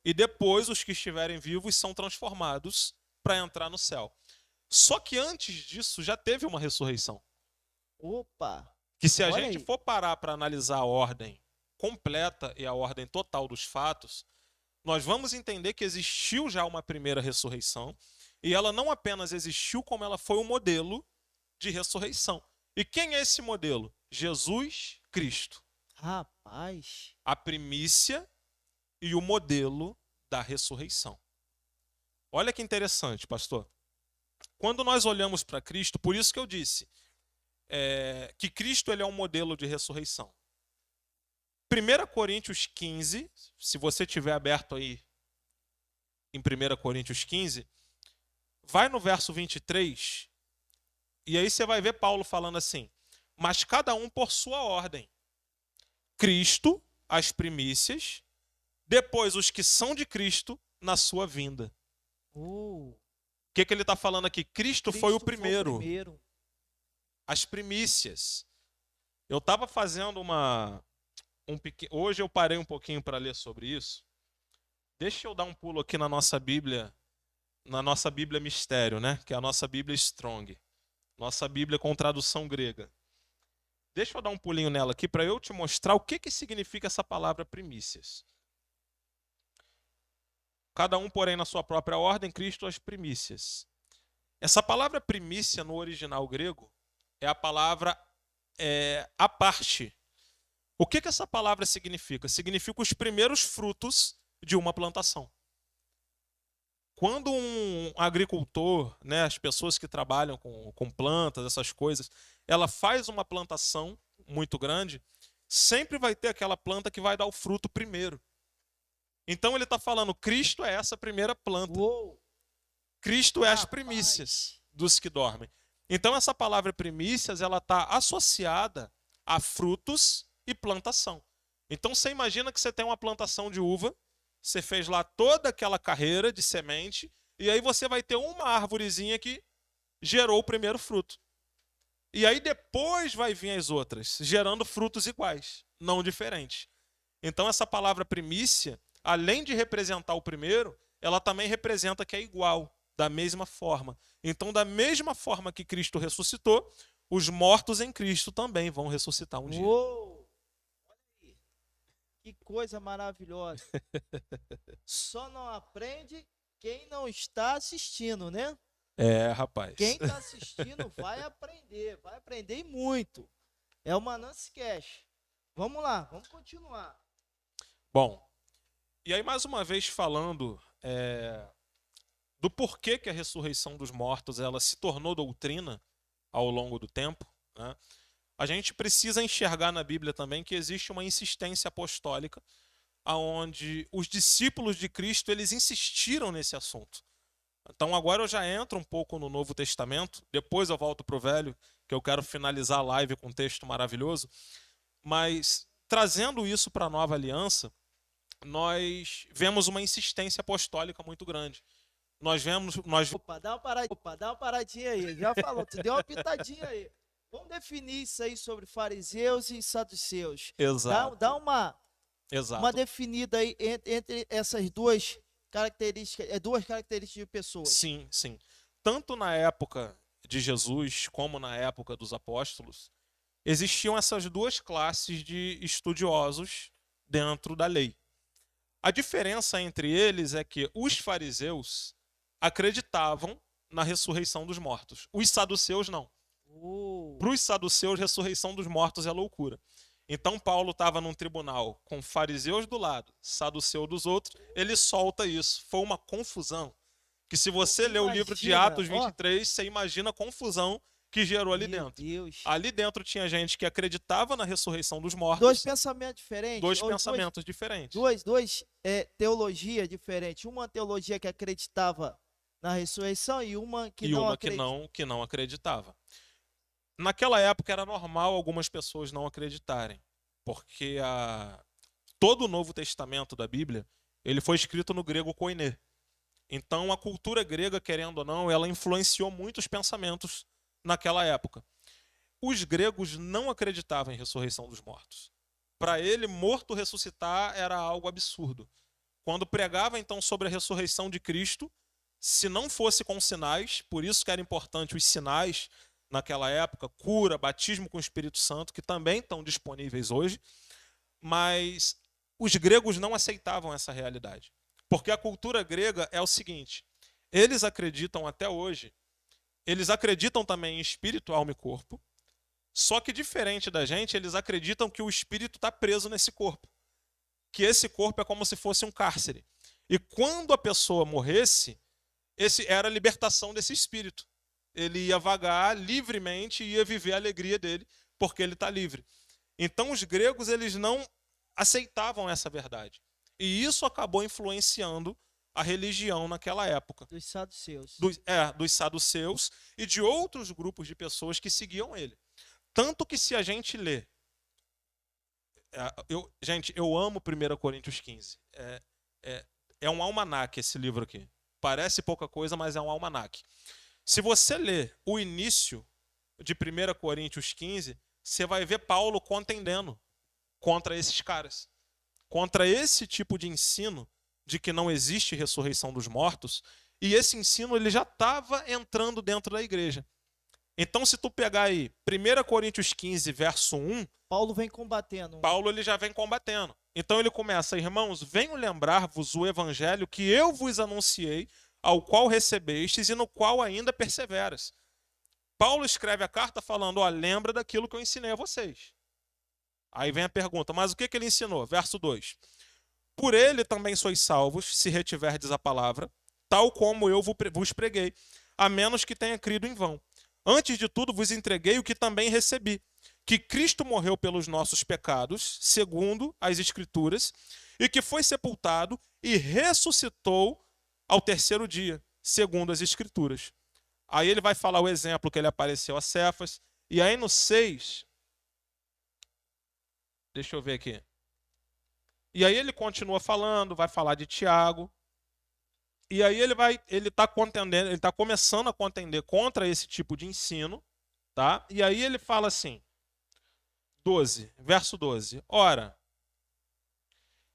e depois os que estiverem vivos são transformados para entrar no céu. Só que antes disso já teve uma ressurreição. Opa! Que se a gente for parar para analisar a ordem completa e a ordem total dos fatos, nós vamos entender que existiu já uma primeira ressurreição e ela não apenas existiu, como ela foi um modelo de ressurreição. E quem é esse modelo? Jesus Cristo. Rapaz! A primícia e o modelo da ressurreição. Olha que interessante, pastor. Quando nós olhamos para Cristo, por isso que eu disse que Cristo ele é um modelo de ressurreição. 1 Coríntios 15, se você tiver aberto aí em 1 Coríntios 15, vai no verso 23, e aí você vai ver Paulo falando assim: mas cada um por sua ordem. Cristo, as primícias, depois os que são de Cristo na sua vinda. O que ele está falando aqui? Cristo foi o primeiro. As primícias. Eu estava fazendo hoje eu parei um pouquinho para ler sobre isso. Deixa eu dar um pulo aqui na nossa Bíblia Mistério, né? Que é a nossa Bíblia Strong. Nossa Bíblia com tradução grega. Deixa eu dar um pulinho nela aqui para eu te mostrar o que significa essa palavra primícias. Cada um, porém, na sua própria ordem, Cristo as primícias. Essa palavra primícia no original grego é a palavra a parte. O que essa palavra significa? Significa os primeiros frutos de uma plantação. Quando um agricultor, né, as pessoas que trabalham com plantas, essas coisas, ela faz uma plantação muito grande, sempre vai ter aquela planta que vai dar o fruto primeiro. Então ele está falando, Cristo é essa primeira planta. Uou. Cristo é as primícias dos que dormem. Então essa palavra primícias, ela está associada a frutos e plantação. Então você imagina que você tem uma plantação de uva, você fez lá toda aquela carreira de semente, e aí você vai ter uma árvorezinha que gerou o primeiro fruto. E aí depois vai vir as outras, gerando frutos iguais, não diferentes. Então essa palavra primícia além de representar o primeiro, ela também representa que é igual, da mesma forma. Então, da mesma forma que Cristo ressuscitou, os mortos em Cristo também vão ressuscitar um dia. Uou! Olha aí. Que coisa maravilhosa. Só não aprende quem não está assistindo, né? Rapaz. Quem está assistindo vai aprender e muito. É o Manance Cash. Vamos lá, vamos continuar. Bom, e aí mais uma vez falando do porquê que a ressurreição dos mortos ela se tornou doutrina ao longo do tempo, né? A gente precisa enxergar na Bíblia também que existe uma insistência apostólica aonde os discípulos de Cristo eles insistiram nesse assunto. Então agora eu já entro um pouco no Novo Testamento, depois eu volto para o Velho, que eu quero finalizar a live com um texto maravilhoso, mas trazendo isso para a Nova Aliança, nós vemos uma insistência apostólica muito grande. Opa, dá uma paradinha aí. Já falou, tu deu uma pitadinha aí. Vamos definir isso aí sobre fariseus e saduceus. Exato. Dá uma Exato. definida aí entre essas duas características de pessoas. Sim, sim. Tanto na época de Jesus como na época dos apóstolos, existiam essas duas classes de estudiosos dentro da lei. A diferença entre eles é que os fariseus acreditavam na ressurreição dos mortos. Os saduceus não. Para os saduceus, ressurreição dos mortos é loucura. Então Paulo estava num tribunal com fariseus do lado, saduceu dos outros, ele solta isso. Foi uma confusão. Que se você ler o livro de Atos 23, você imagina a confusão que gerou ali dentro. Deus. Ali dentro tinha gente que acreditava na ressurreição dos mortos. Dois pensamentos diferentes. Dois pensamentos diferentes. Duas teologias diferentes. Uma teologia que acreditava na ressurreição e uma que não acreditava. Naquela época era normal algumas pessoas não acreditarem, porque todo o Novo Testamento da Bíblia ele foi escrito no grego koiné. Então a cultura grega, querendo ou não, ela influenciou muitos pensamentos naquela época. Os gregos não acreditavam em ressurreição dos mortos. Para ele, morto ressuscitar era algo absurdo. Quando pregava então sobre a ressurreição de Cristo, se não fosse com sinais, por isso que era importante os sinais naquela época, cura, batismo com o Espírito Santo, que também estão disponíveis hoje, mas os gregos não aceitavam essa realidade. Porque a cultura grega é o seguinte, eles acreditam até hoje, eles acreditam também em espírito, alma e corpo, só que diferente da gente, eles acreditam que o espírito está preso nesse corpo, que esse corpo é como se fosse um cárcere. E quando a pessoa morresse, esse era a libertação desse espírito. Ele ia vagar livremente e ia viver a alegria dele, porque ele está livre. Então os gregos eles não aceitavam essa verdade. E isso acabou influenciando a religião naquela época. Dos saduceus. Dos saduceus e de outros grupos de pessoas que seguiam ele. Tanto que se a gente lê... Gente, eu amo 1 Coríntios 15. É um almanaque esse livro aqui. Parece pouca coisa, mas é um almanaque. Se você ler o início de 1 Coríntios 15, você vai ver Paulo contendendo contra esses caras. Contra esse tipo de ensino de que não existe ressurreição dos mortos. E esse ensino ele já estava entrando dentro da igreja. Então, se tu pegar aí 1 Coríntios 15, verso 1... Paulo vem combatendo. Paulo ele já vem combatendo. Então ele começa, irmãos, venho lembrar-vos o evangelho que eu vos anunciei, ao qual recebestes e no qual ainda perseveras. Paulo escreve a carta falando, lembra daquilo que eu ensinei a vocês. Aí vem a pergunta, mas o que ele ensinou? Verso 2. Por ele também sois salvos, se retiverdes a palavra, tal como eu vos preguei, a menos que tenha crido em vão. Antes de tudo vos entreguei o que também recebi, que Cristo morreu pelos nossos pecados, segundo as Escrituras, e que foi sepultado e ressuscitou ao terceiro dia, segundo as Escrituras. Aí ele vai falar o exemplo que ele apareceu a Cefas, e aí no 6, deixa eu ver aqui. E aí ele continua falando, vai falar de Tiago, e aí ele está começando a contender contra esse tipo de ensino, tá? E aí ele fala assim, verso 12. Ora,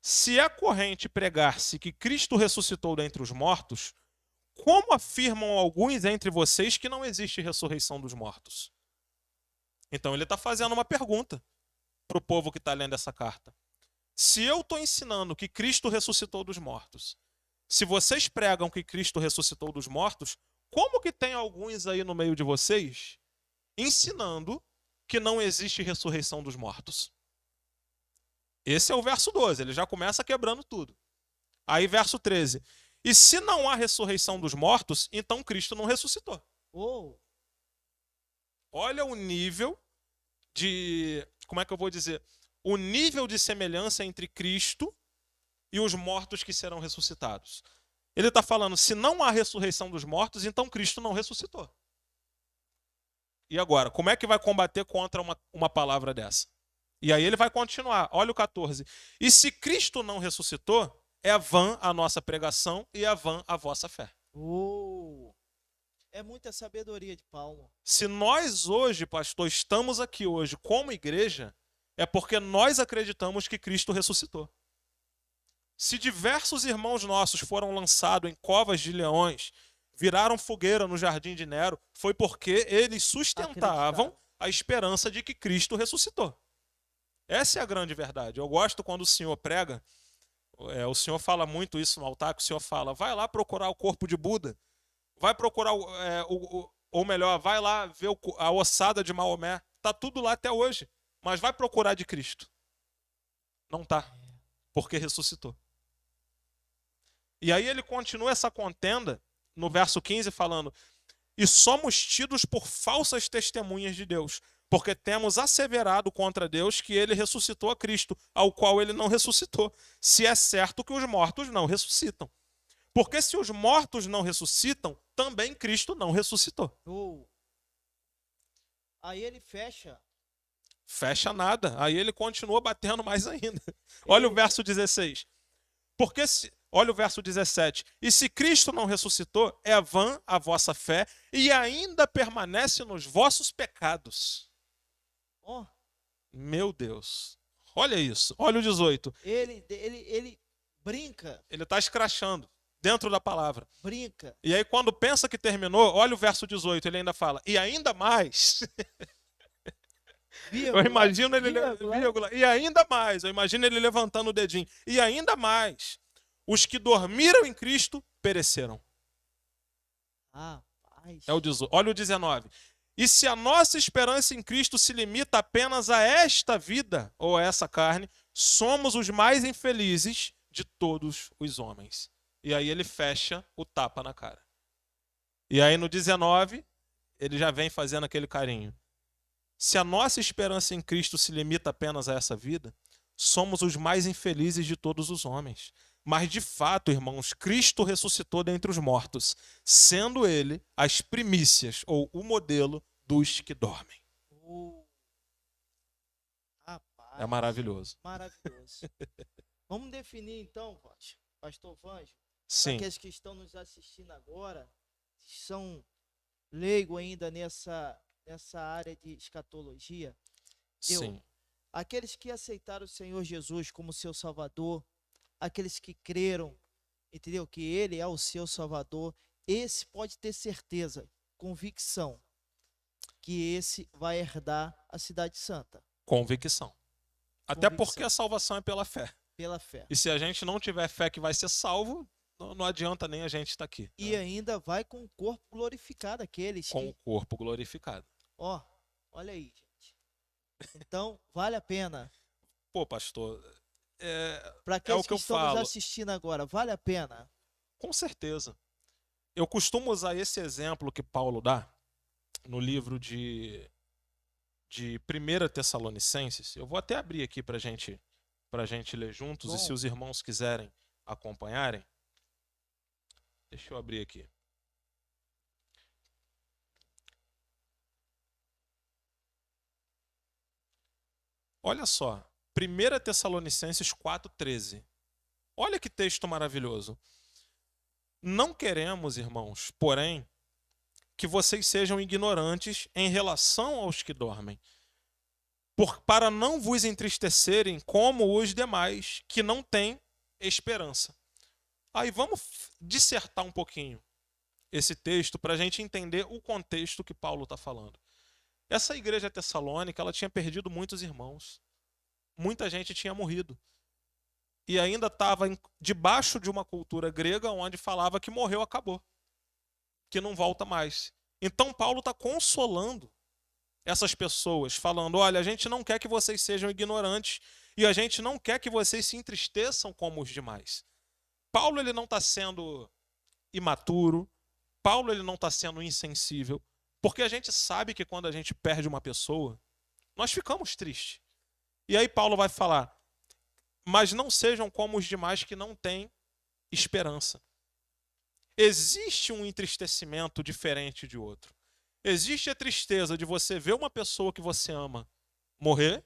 Se é corrente pregar-se que Cristo ressuscitou dentre os mortos, como afirmam alguns entre vocês que não existe ressurreição dos mortos? Então ele está fazendo uma pergunta para o povo que está lendo essa carta. Se eu estou ensinando que Cristo ressuscitou dos mortos, se vocês pregam que Cristo ressuscitou dos mortos, como que tem alguns aí no meio de vocês ensinando que não existe ressurreição dos mortos? Esse é o verso 12, ele já começa quebrando tudo. Aí verso 13. E se não há ressurreição dos mortos, então Cristo não ressuscitou. Oh, Olha o nível de, como é que eu vou dizer? O nível de semelhança entre Cristo e os mortos que serão ressuscitados. Ele está falando, se não há ressurreição dos mortos, então Cristo não ressuscitou. E agora, como é que vai combater contra uma palavra dessa? E aí ele vai continuar, olha o 14. E se Cristo não ressuscitou, é vã a nossa pregação e é vã a vossa fé. oh. É muita sabedoria de Paulo. Se nós hoje, pastor, estamos aqui hoje como igreja, é porque nós acreditamos que Cristo ressuscitou. Se diversos irmãos nossos foram lançados em covas de leões, viraram fogueira no jardim de Nero, foi porque eles sustentavam a esperança de que Cristo ressuscitou. Essa é a grande verdade. Eu gosto quando o Senhor prega, o Senhor fala muito isso no altar, que o Senhor fala, vai lá procurar o corpo de Buda, vai procurar, ou melhor, vai lá ver a ossada de Maomé, está tudo lá até hoje, mas vai procurar de Cristo. Não está, porque ressuscitou. E aí ele continua essa contenda no verso 15 falando, e somos tidos por falsas testemunhas de Deus, porque temos asseverado contra Deus que ele ressuscitou a Cristo, ao qual ele não ressuscitou, se é certo que os mortos não ressuscitam. Porque se os mortos não ressuscitam, também Cristo não ressuscitou. Oh. Aí ele fecha. Fecha nada. Aí ele continua batendo mais ainda. Olha o verso 16. Porque olha o verso 17. E se Cristo não ressuscitou, é vã a vossa fé e ainda permanece nos vossos pecados. Oh. Meu Deus. Olha isso. Olha o 18. Ele brinca. Ele está escrachando dentro da palavra. Brinca. E aí quando pensa que terminou, olha o verso 18. Ele ainda fala, e ainda mais... Vírgula, eu imagino ele, vírgula. E ainda mais, eu imagino ele levantando o dedinho. E ainda mais, os que dormiram em Cristo pereceram. Olha o 19. E se a nossa esperança em Cristo se limita apenas a esta vida, ou a essa carne, somos os mais infelizes de todos os homens. E aí ele fecha o tapa na cara. E aí no 19, ele já vem fazendo aquele carinho. Se a nossa esperança em Cristo se limita apenas a essa vida, somos os mais infelizes de todos os homens. Mas de fato, irmãos, Cristo ressuscitou dentre os mortos, sendo ele as primícias, ou o modelo dos que dormem. Rapaz, é maravilhoso. Maravilhoso. Vamos definir então, pastor Vanjo, Sim. aqueles que estão nos assistindo agora, são leigo ainda nessa área de escatologia. Sim. Aqueles que aceitaram o Senhor Jesus como seu Salvador, aqueles que creram, entendeu? Que Ele é o seu Salvador, esse pode ter certeza, convicção, que esse vai herdar a Cidade Santa. Convicção. Até porque a salvação é pela fé. Pela fé. E se a gente não tiver fé que vai ser salvo, não adianta nem a gente estar aqui. E ainda vai com o corpo glorificado, aqueles com o corpo glorificado. Olha aí, gente. Então, vale a pena. Pô, pastor, para aqueles que estão nos assistindo agora, vale a pena? Com certeza. Eu costumo usar esse exemplo que Paulo dá no livro de 1 Tessalonicenses. Eu vou até abrir aqui para gente ler juntos. Bom. E se os irmãos quiserem acompanharem, deixa eu abrir aqui. Olha só, 1 Tessalonicenses 4,13. Olha que texto maravilhoso. Não queremos, irmãos, porém, que vocês sejam ignorantes em relação aos que dormem, para não vos entristecerem como os demais, que não têm esperança. Aí vamos dissertar um pouquinho esse texto para a gente entender o contexto que Paulo está falando. Essa igreja tessalônica, ela tinha perdido muitos irmãos. Muita gente tinha morrido. E ainda estava debaixo de uma cultura grega onde falava que morreu, acabou. Que não volta mais. Então Paulo está consolando essas pessoas, falando, olha, a gente não quer que vocês sejam ignorantes e a gente não quer que vocês se entristeçam como os demais. Paulo ele não está sendo imaturo, Paulo ele não está sendo insensível, porque a gente sabe que quando a gente perde uma pessoa, nós ficamos tristes. E aí Paulo vai falar, mas não sejam como os demais que não têm esperança. Existe um entristecimento diferente de outro. Existe a tristeza de você ver uma pessoa que você ama morrer,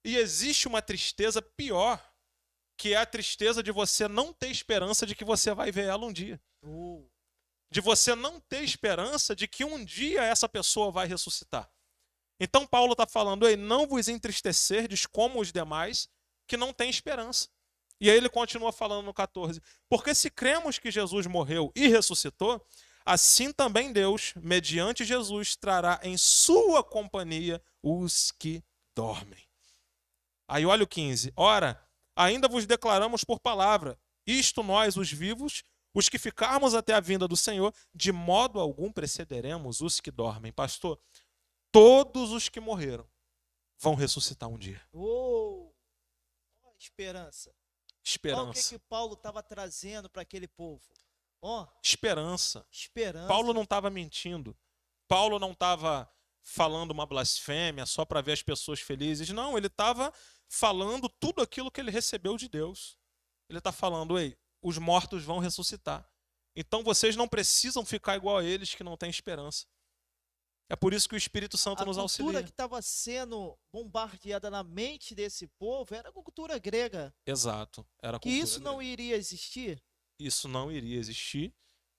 e existe uma tristeza pior, que é a tristeza de você não ter esperança de que você vai ver ela um dia. De você não ter esperança de que um dia essa pessoa vai ressuscitar. Então Paulo está falando, ei, não vos entristecerdes como os demais que não têm esperança. E aí ele continua falando no 14, porque se cremos que Jesus morreu e ressuscitou, assim também Deus, mediante Jesus, trará em sua companhia os que dormem. Aí olha o 15, ora, ainda vos declaramos por palavra, isto nós, os vivos, os que ficarmos até a vinda do Senhor, de modo algum precederemos os que dormem. Pastor, todos os que morreram vão ressuscitar um dia. Esperança. Esperança. Olha o que Paulo estava trazendo para aquele povo. Esperança. Esperança. Paulo não estava mentindo. Paulo não estava falando uma blasfêmia só para ver as pessoas felizes. Não, ele estava falando tudo aquilo que ele recebeu de Deus. Ele está falando, ei, os mortos vão ressuscitar. Então vocês não precisam ficar igual a eles que não têm esperança. É por isso que o Espírito Santo nos auxilia. A cultura que estava sendo bombardeada na mente desse povo era a cultura grega. Exato. Era a que cultura isso grega. Não iria existir? Isso não iria existir.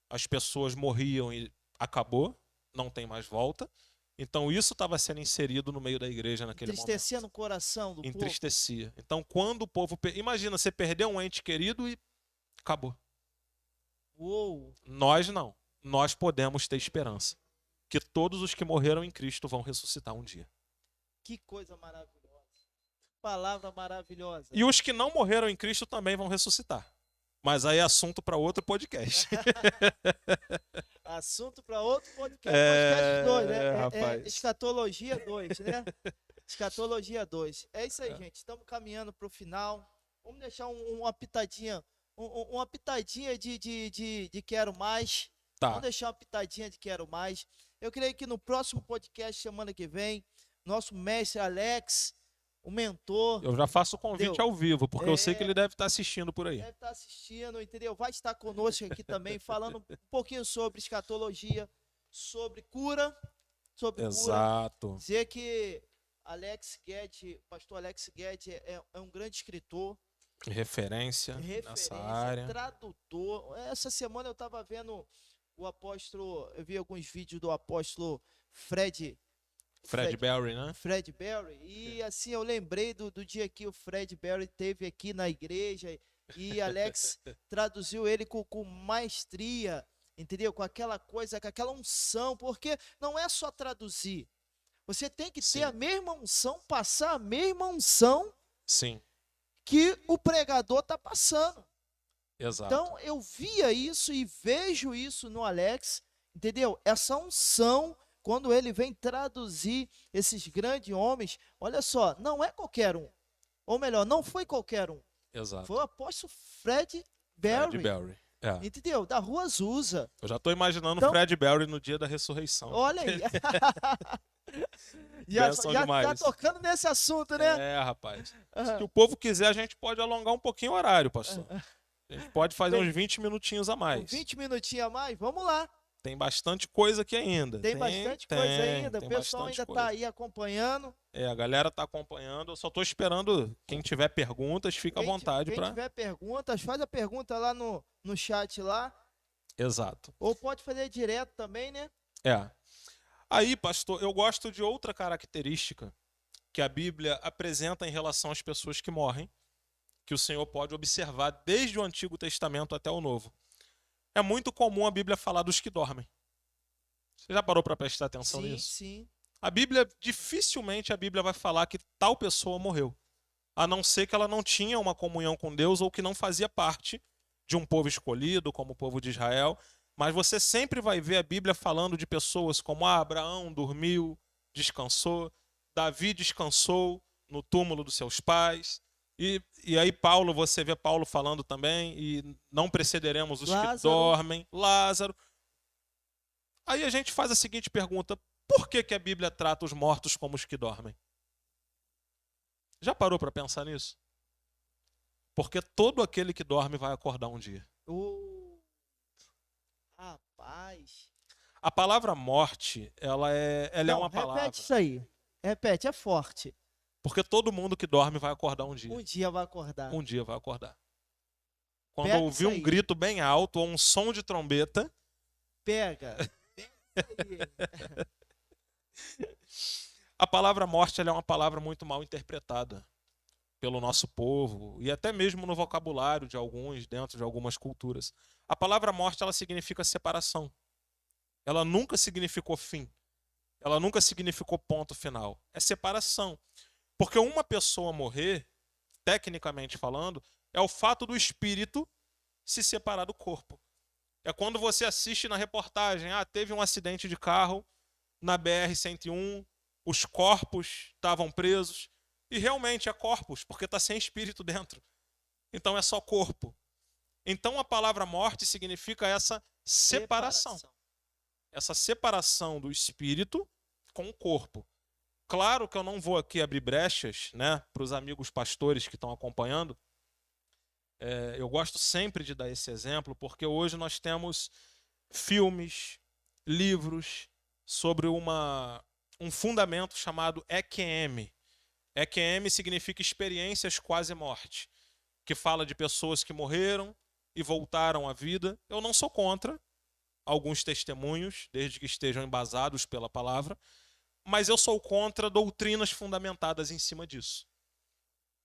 As pessoas morriam e acabou. Não tem mais volta. Então isso estava sendo inserido no meio da igreja naquele momento. Entristecia no coração do povo. Entristecia. Então quando o povo... Imagina, você perdeu um ente querido e acabou. Nós não. Nós podemos ter esperança. Que todos os que morreram em Cristo vão ressuscitar um dia. Que coisa maravilhosa. Palavra maravilhosa. E os que não morreram em Cristo também vão ressuscitar. Mas aí é assunto para outro podcast. Assunto para outro podcast. Podcast 2, né? Rapaz. Escatologia 2, né? Escatologia 2. É isso aí, gente. Estamos caminhando para o final. Vamos deixar uma pitadinha. Uma pitadinha de quero mais. Tá. Vamos deixar uma pitadinha de quero mais. Eu creio que no próximo podcast, semana que vem, nosso mestre Alex, o mentor... Eu já faço o convite ao vivo, porque eu sei que ele deve estar assistindo por aí. Deve estar assistindo, entendeu? Vai estar conosco aqui também, falando um pouquinho sobre escatologia, sobre cura. Exato. Cura. Dizer que pastor Alex Guedes é um grande escritor. Referência nessa área. Tradutor. Essa semana eu estava vendo o apóstolo, eu vi alguns vídeos do apóstolo Fred Berry, né? Fred Berry. E assim, eu lembrei do dia que o Fred Berry esteve aqui na igreja e Alex traduziu ele com maestria, entendeu? Com aquela coisa, com aquela unção, porque não é só traduzir. Você tem que ter a mesma unção, passar a mesma unção. Sim. Que o pregador está passando. Exato. Então eu via isso e vejo isso no Alex, entendeu? Essa unção, quando ele vem traduzir esses grandes homens, olha só, não é qualquer um. Ou melhor, não foi qualquer um. Exato. Foi o apóstolo Fred Berry. Fred Berry. Entendeu? Da Rua Azusa. Eu já estou imaginando então, Fred Berry no dia da ressurreição. Olha aí. já tá tocando nesse assunto, né? Rapaz. Se o povo quiser, a gente pode alongar um pouquinho o horário, pastor. A gente pode fazer uns 20 minutinhos a mais. 20 minutinhos a mais? Vamos lá. Tem bastante coisa aqui ainda. Tem bastante coisa ainda. O pessoal ainda está aí acompanhando. A galera está acompanhando. Eu só estou esperando quem tiver perguntas, fica à vontade. Quem tiver perguntas, faz a pergunta lá no chat lá. Exato. Ou pode fazer direto também, né? Aí, pastor, eu gosto de outra característica que a Bíblia apresenta em relação às pessoas que morrem, que o Senhor pode observar desde o Antigo Testamento até o Novo. É muito comum a Bíblia falar dos que dormem. Você já parou para prestar atenção nisso? Sim. A Bíblia, dificilmente a Bíblia vai falar que tal pessoa morreu, a não ser que ela não tinha uma comunhão com Deus ou que não fazia parte de um povo escolhido, como o povo de Israel. Mas você sempre vai ver a Bíblia falando de pessoas como Abraão dormiu, descansou, Davi descansou no túmulo dos seus pais. E aí Paulo, você vê Paulo falando também, e não precederemos os que dormem, Lázaro. Aí a gente faz a seguinte pergunta: por que a Bíblia trata os mortos como os que dormem? Já parou para pensar nisso? Porque todo aquele que dorme vai acordar um dia. Rapaz. A palavra morte, ela é uma palavra. Repete isso aí. Repete, é forte. Porque todo mundo que dorme vai acordar um dia. Um dia vai acordar. Um dia vai acordar. Quando ouvir um grito bem alto ou um som de trombeta... Pega. A palavra morte, ela é uma palavra muito mal interpretada pelo nosso povo e até mesmo no vocabulário de alguns, dentro de algumas culturas. A palavra morte, ela significa separação. Ela nunca significou fim. Ela nunca significou ponto final. É separação. Porque uma pessoa morrer, tecnicamente falando, é o fato do espírito se separar do corpo. É quando você assiste na reportagem, teve um acidente de carro na BR-101, os corpos estavam presos, e realmente é corpos, porque está sem espírito dentro. Então é só corpo. Então a palavra morte significa essa separação. Essa separação do espírito com o corpo. Claro que eu não vou aqui abrir brechas, né, para os amigos pastores que estão acompanhando. Eu gosto sempre de dar esse exemplo, porque hoje nós temos filmes, livros sobre um fundamento chamado EQM. EQM significa experiências quase morte, que fala de pessoas que morreram e voltaram à vida. Eu não sou contra alguns testemunhos, desde que estejam embasados pela palavra, mas eu sou contra doutrinas fundamentadas em cima disso.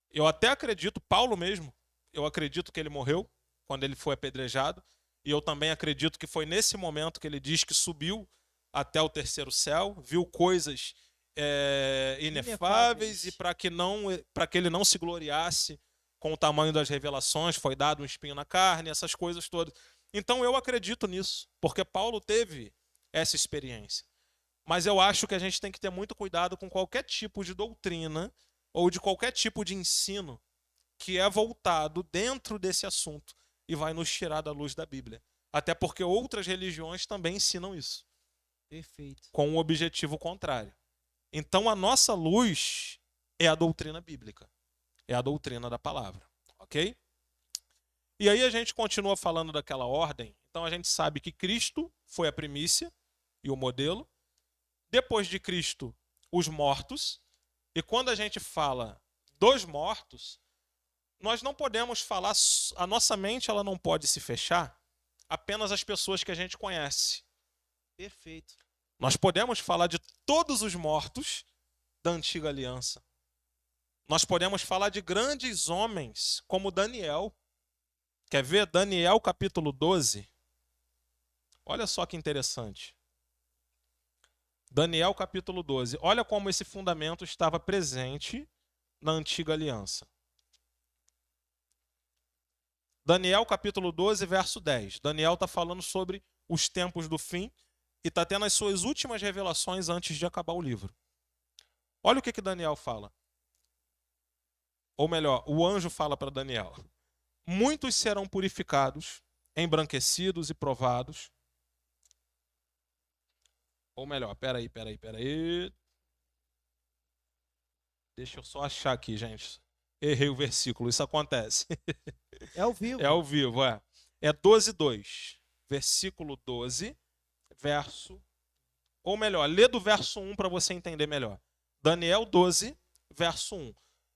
Eu até acredito, Paulo mesmo, eu acredito que ele morreu quando ele foi apedrejado, e eu também acredito que foi nesse momento que ele diz que subiu até o terceiro céu, viu coisas inefáveis, e para que ele não se gloriasse com o tamanho das revelações, foi dado um espinho na carne, essas coisas todas. Então eu acredito nisso, porque Paulo teve essa experiência. Mas eu acho que a gente tem que ter muito cuidado com qualquer tipo de doutrina ou de qualquer tipo de ensino que é voltado dentro desse assunto e vai nos tirar da luz da Bíblia. Até porque outras religiões também ensinam isso. Perfeito. Com um objetivo contrário. Então a nossa luz é a doutrina bíblica. É a doutrina da palavra. Ok? E aí a gente continua falando daquela ordem. Então a gente sabe que Cristo foi a primícia e o modelo. Depois de Cristo, os mortos. E quando a gente fala dos mortos, nós não podemos falar, a nossa mente ela não pode se fechar apenas às pessoas que a gente conhece. Perfeito. Nós podemos falar de todos os mortos da antiga aliança. Nós podemos falar de grandes homens como Daniel. Quer ver? Daniel capítulo 12. Olha só que interessante. Daniel capítulo 12. Olha como esse fundamento estava presente na antiga aliança. Daniel capítulo 12, verso 10. Daniel está falando sobre os tempos do fim e está tendo as suas últimas revelações antes de acabar o livro. Olha o que Daniel fala. Ou melhor, o anjo fala para Daniel. Muitos serão purificados, embranquecidos e provados. Ou melhor, peraí. Deixa eu só achar aqui, gente. Errei o versículo, isso acontece. É ao vivo. É ao vivo, é. É 12:2. Versículo 12, verso... Ou melhor, lê do verso 1 para você entender melhor. Daniel 12, verso 1.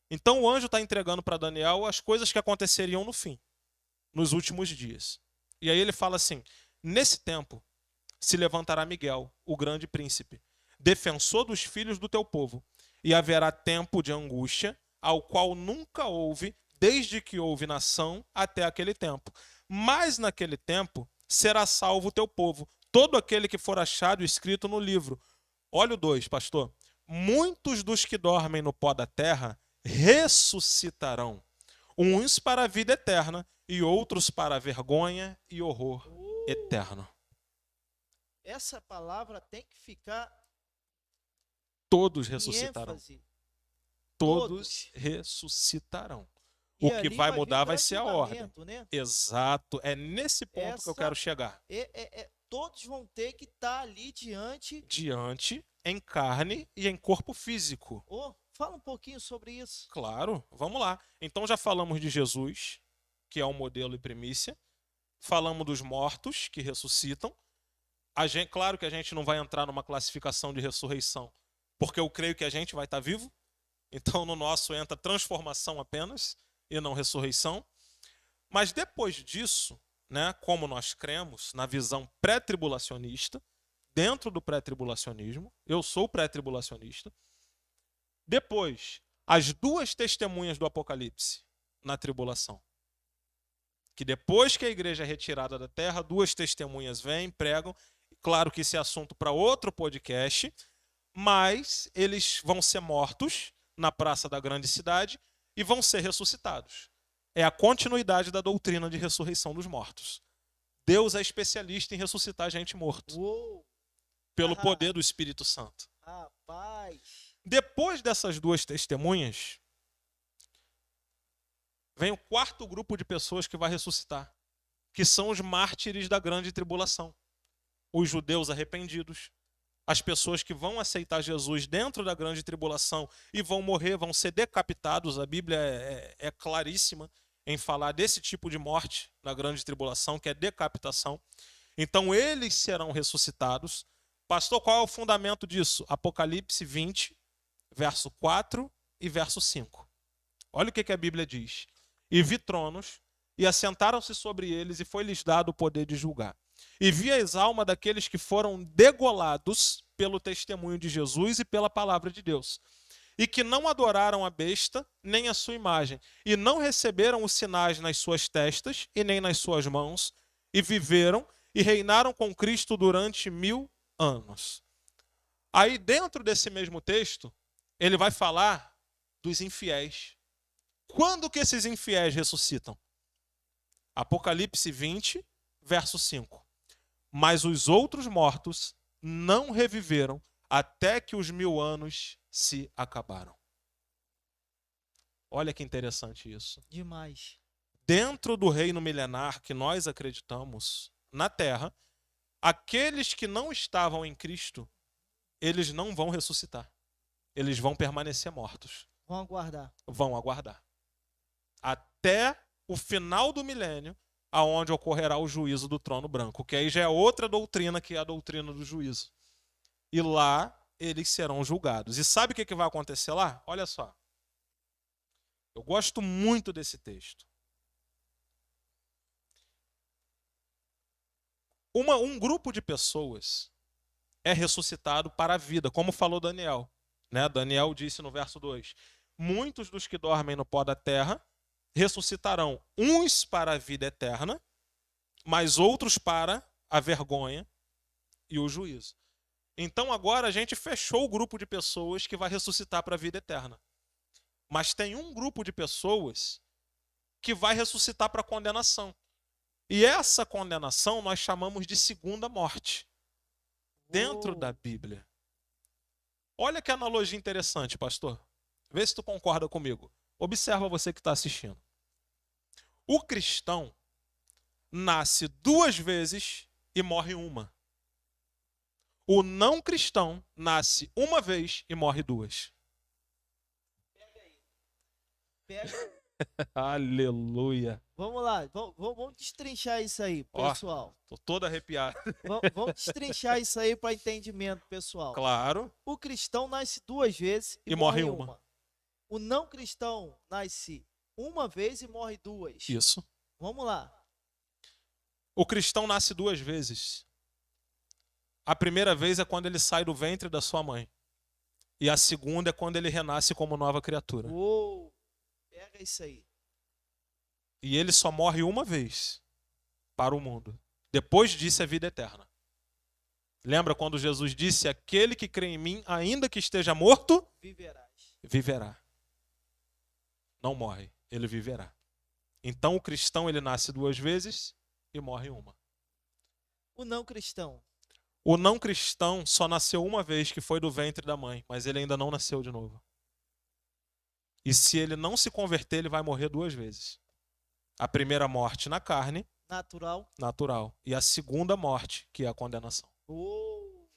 Então o anjo está entregando para Daniel as coisas que aconteceriam no fim, nos últimos dias. E aí ele fala assim: nesse tempo se levantará Miguel, o grande príncipe. defensor dos filhos do teu povo. E haverá tempo de angústia, ao qual nunca houve, desde que houve nação até aquele tempo. Mas naquele tempo será salvo o teu povo, todo aquele que for achado escrito no livro. Olha o 2, pastor. Muitos dos que dormem no pó da terra ressuscitarão, uns para a vida eterna e outros para a vergonha e horror eterno. Essa palavra tem que ficar Todos em ressuscitarão. ênfase. Todos ressuscitarão. E O que ali vai vir mudar vai ser a ordem. avivamento, né? Exato. É nesse ponto que eu quero chegar. Todos vão ter que estar ali diante. Diante, em carne e em corpo físico. Fala um pouquinho sobre isso. Claro, vamos lá. Então já falamos de Jesus, que é o modelo e primícia. Falamos dos mortos que ressuscitam. Claro que a gente não vai entrar numa classificação de ressurreição, porque eu creio que a gente vai estar vivo. Então no nosso entra transformação apenas e não ressurreição. Mas depois disso, né, como nós cremos na visão pré-tribulacionista, dentro do pré-tribulacionismo, eu sou pré-tribulacionista. Depois, as duas testemunhas do Apocalipse na tribulação. Que depois que a igreja é retirada da terra, duas testemunhas vêm, pregam. Claro que esse é assunto para outro podcast, mas eles vão ser mortos na praça da grande cidade e vão ser ressuscitados. É a continuidade da doutrina de ressurreição dos mortos. Deus é especialista em ressuscitar gente morto. Pelo poder do Espírito Santo. Rapaz. Depois dessas duas testemunhas, vem o quarto grupo de pessoas que vai ressuscitar, que são os mártires da grande tribulação. Os judeus arrependidos, as pessoas que vão aceitar Jesus dentro da grande tribulação e vão morrer, vão ser decapitados. A Bíblia é claríssima em falar desse tipo de morte na grande tribulação, que é decapitação. Então eles serão ressuscitados. Pastor, qual é o fundamento disso? Apocalipse 20, verso 4 e verso 5. Olha o que a Bíblia diz. E vi tronos, e assentaram-se sobre eles, e foi-lhes dado o poder de julgar. E vi as almas daqueles que foram degolados pelo testemunho de Jesus e pela palavra de Deus, e que não adoraram a besta, nem a sua imagem, e não receberam os sinais nas suas testas e nem nas suas mãos, e viveram e reinaram com Cristo durante 1000 anos. Aí dentro desse mesmo texto, ele vai falar dos infiéis. Quando que esses infiéis ressuscitam? Apocalipse 20, verso 5. Mas os outros mortos não reviveram até que os 1000 anos se acabaram. Olha que interessante isso. Demais. Dentro do reino milenar que nós acreditamos na Terra, aqueles que não estavam em Cristo, eles não vão ressuscitar. Eles vão permanecer mortos. Vão aguardar. Vão aguardar. Até o final do milênio, aonde ocorrerá o juízo do trono branco, que aí já é outra doutrina, que é a doutrina do juízo. E lá eles serão julgados. E sabe o que vai acontecer lá? Olha só. Eu gosto muito desse texto. Um grupo de pessoas é ressuscitado para a vida, como falou Daniel. Né? Daniel disse no verso 2: muitos dos que dormem no pó da terra ressuscitarão, uns para a vida eterna, mas outros para a vergonha e o juízo. Então agora a gente fechou o grupo de pessoas que vai ressuscitar para a vida eterna. Mas tem um grupo de pessoas que vai ressuscitar para a condenação. E essa condenação nós chamamos de segunda morte. Dentro da Bíblia. Olha que analogia interessante, pastor. Vê se tu concorda comigo. Observa você que está assistindo. O cristão nasce 2 vezes e morre uma. O não cristão nasce 1 vez e morre 2. Pega aí. Pega. Aleluia. Vamos lá, vamos destrinchar isso aí, pessoal. Tô todo arrepiado. Vamos destrinchar isso aí para entendimento, pessoal. Claro. O cristão nasce 2 vezes e morre uma. O não cristão nasce 1 vez e morre 2. Isso. Vamos lá. O cristão nasce 2 vezes. A primeira vez é quando ele sai do ventre da sua mãe. E a segunda é quando ele renasce como nova criatura. Uou, pega isso aí. E ele só morre uma vez para o mundo. Depois disso é vida eterna. Lembra quando Jesus disse: aquele que crê em mim, ainda que esteja morto, viverá. Não morre, ele viverá. Então o cristão, ele nasce 2 vezes e morre uma. O não cristão? O não cristão só nasceu uma vez, que foi do ventre da mãe, mas ele ainda não nasceu de novo. E se ele não se converter, ele vai morrer 2 vezes. A primeira morte na carne, natural, e a segunda morte, que é a condenação. Oh,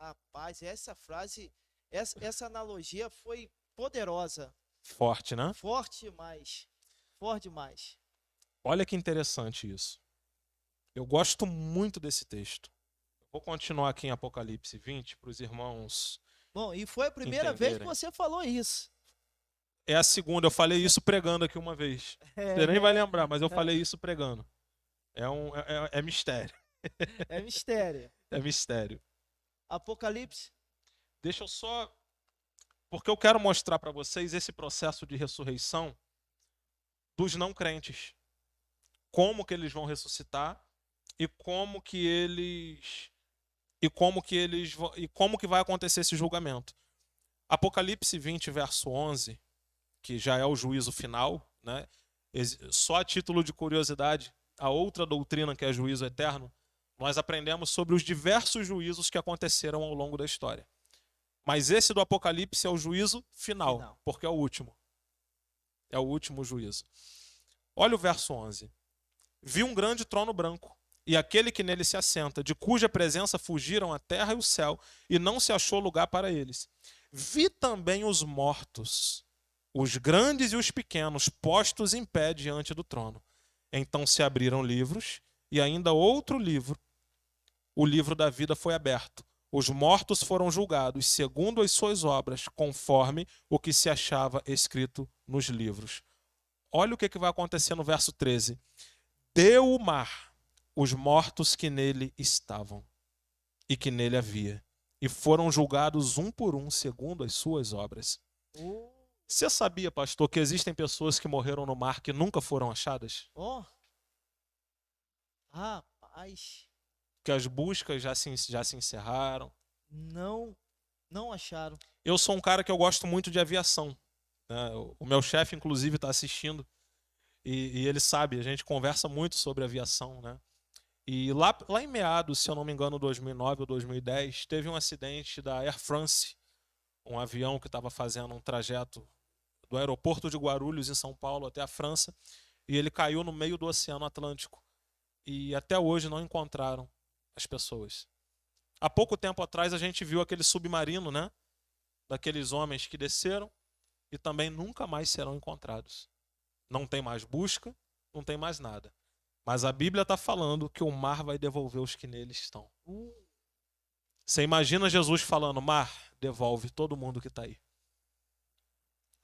rapaz, essa frase, essa analogia foi poderosa. Forte, né? Forte demais. Forte demais. Olha que interessante isso. Eu gosto muito desse texto. Vou continuar aqui em Apocalipse 20 para os irmãos. Bom, e foi a primeira vez que você falou isso. É a segunda, eu falei isso pregando aqui uma vez. Você nem vai lembrar, mas eu falei isso pregando. É mistério. É mistério. É mistério. Apocalipse. Deixa eu só... Porque eu quero mostrar para vocês esse processo de ressurreição dos não crentes. Como que eles vão ressuscitar e como que vai acontecer esse julgamento. Apocalipse 20, verso 11, que já é o juízo final, né? Só a título de curiosidade, a outra doutrina, que é juízo eterno, nós aprendemos sobre os diversos juízos que aconteceram ao longo da história. Mas esse do Apocalipse é o juízo final, porque é o último. É o último juízo. Olha o verso 11. Vi um grande trono branco, e aquele que nele se assenta, de cuja presença fugiram a terra e o céu, e não se achou lugar para eles. Vi também os mortos, os grandes e os pequenos, postos em pé diante do trono. Então se abriram livros, e ainda outro livro, o livro da vida, foi aberto. Os mortos foram julgados segundo as suas obras, conforme o que se achava escrito nos livros. Olha o que vai acontecer no verso 13. Deu o mar os mortos que nele estavam e que nele havia, e foram julgados um por um segundo as suas obras. Você sabia, pastor, que existem pessoas que morreram no mar que nunca foram achadas? Oh, rapaz. Que as buscas já se encerraram. Não acharam. Eu sou um cara que eu gosto muito de aviação, né? O meu chefe, inclusive, está assistindo. E ele sabe, a gente conversa muito sobre aviação, né? E lá em meados, se eu não me engano, 2009 ou 2010, teve um acidente da Air France, um avião que estava fazendo um trajeto do aeroporto de Guarulhos, em São Paulo, até a França, e ele caiu no meio do Oceano Atlântico. E até hoje não encontraram as pessoas. Há pouco tempo atrás a gente viu aquele submarino, né? Daqueles homens que desceram e também nunca mais serão encontrados. Não tem mais busca, não tem mais nada. Mas a Bíblia está falando que o mar vai devolver os que nele estão. Você imagina Jesus falando: mar, devolve todo mundo que está aí.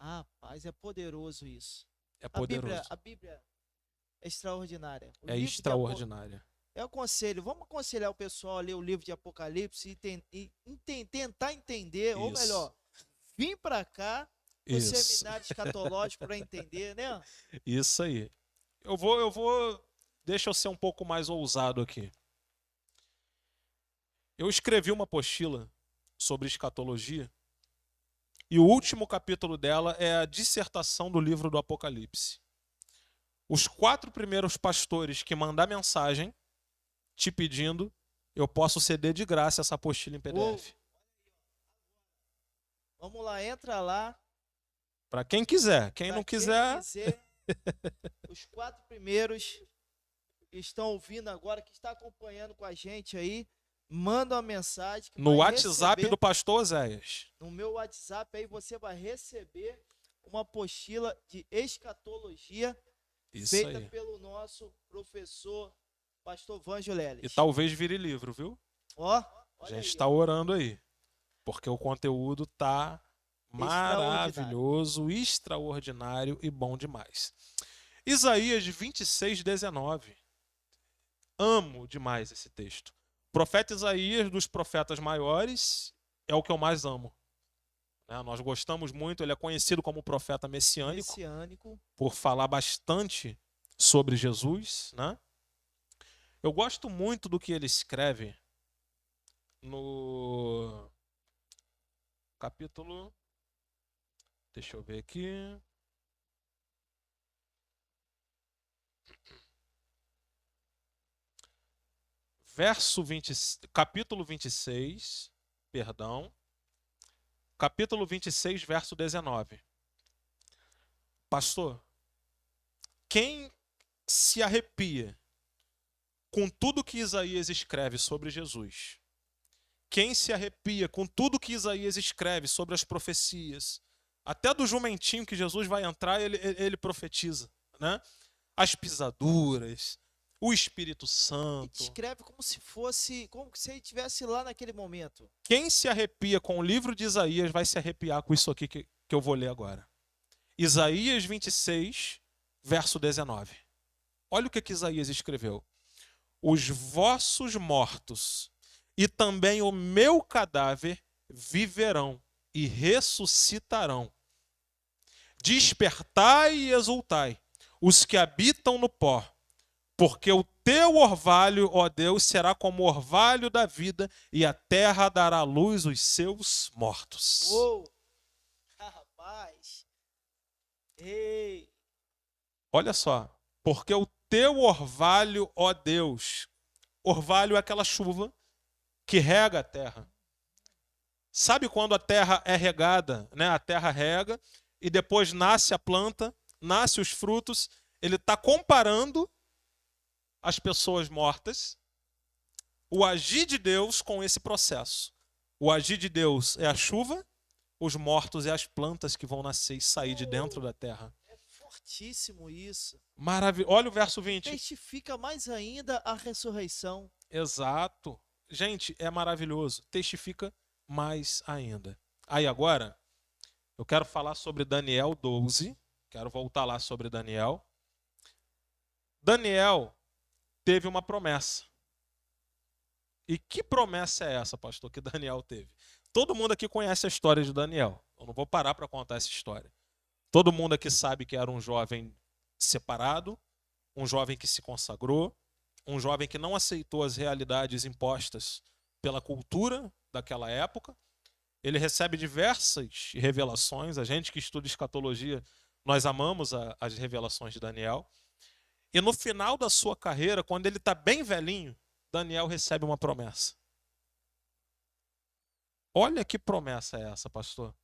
Rapaz, é poderoso isso. É poderoso. A Bíblia é extraordinária. É extraordinária. Eu aconselho, vamos aconselhar o pessoal a ler o livro de Apocalipse e tentar entender, Isso. ou melhor, vir para cá no seminário escatológico para entender, né? Isso aí. Deixa eu ser um pouco mais ousado aqui. Eu escrevi uma apostila sobre escatologia e o último capítulo dela é a dissertação do livro do Apocalipse. Os 4 primeiros pastores que mandar mensagem te pedindo, eu posso ceder de graça essa apostila em PDF. Vamos lá, entra lá. Para quem quiser. Quem não quiser... Os 4 primeiros que estão ouvindo agora, que está acompanhando com a gente aí, manda uma mensagem. No WhatsApp do pastor Oséias. No meu WhatsApp aí você vai receber uma apostila de escatologia feita pelo nosso professor pastor Vanjo Leles. E talvez vire livro, viu? A gente está orando aí. Porque o conteúdo tá maravilhoso, extraordinário e bom demais. Isaías 26, 19. Amo demais esse texto. Profeta Isaías, dos profetas maiores, é o que eu mais amo. Né? Nós gostamos muito, ele é conhecido como profeta messiânico. Por falar bastante sobre Jesus. Né? Eu gosto muito do que ele escreve no capítulo... Deixa eu ver aqui... capítulo 26, perdão, capítulo 26, verso 19. Pastor, quem se arrepia com tudo que Isaías escreve sobre Jesus? Quem se arrepia com tudo que Isaías escreve sobre as profecias? Até do jumentinho que Jesus vai entrar, ele profetiza, né? As pisaduras, o Espírito Santo. Escreve como se ele estivesse lá naquele momento. Quem se arrepia com o livro de Isaías vai se arrepiar com isso aqui que eu vou ler agora. Isaías 26, verso 19. Olha o que Isaías escreveu. Os vossos mortos e também o meu cadáver viverão e ressuscitarão. Despertai e exultai, os que habitam no pó. Porque o teu orvalho, ó Deus, será como o orvalho da vida, e a terra dará à luz os seus mortos. Uou! Rapaz! Ei! Olha só. Porque o teu orvalho, ó Deus, orvalho é aquela chuva que rega a terra. Sabe quando a terra é regada, né? A terra rega e depois nasce a planta, nasce os frutos. Ele está comparando as pessoas mortas, o agir de Deus com esse processo. O agir de Deus é a chuva, os mortos é as plantas que vão nascer e sair de dentro da terra. É fortíssimo isso. Maravilhoso. Olha o verso 20. Testifica mais ainda a ressurreição. Exato. Gente, é maravilhoso. Testifica mais ainda. Aí agora, eu quero falar sobre Daniel 12. Quero voltar lá sobre Daniel. Daniel teve uma promessa. E que promessa é essa, pastor, que Daniel teve? Todo mundo aqui conhece a história de Daniel. Eu não vou parar para contar essa história. Todo mundo aqui sabe que era um jovem separado, um jovem que se consagrou, um jovem que não aceitou as realidades impostas pela cultura daquela época. Ele recebe diversas revelações. A gente que estuda escatologia, nós amamos as revelações de Daniel. E no final da sua carreira, quando ele está bem velhinho, Daniel recebe uma promessa. Olha que promessa é essa, pastor.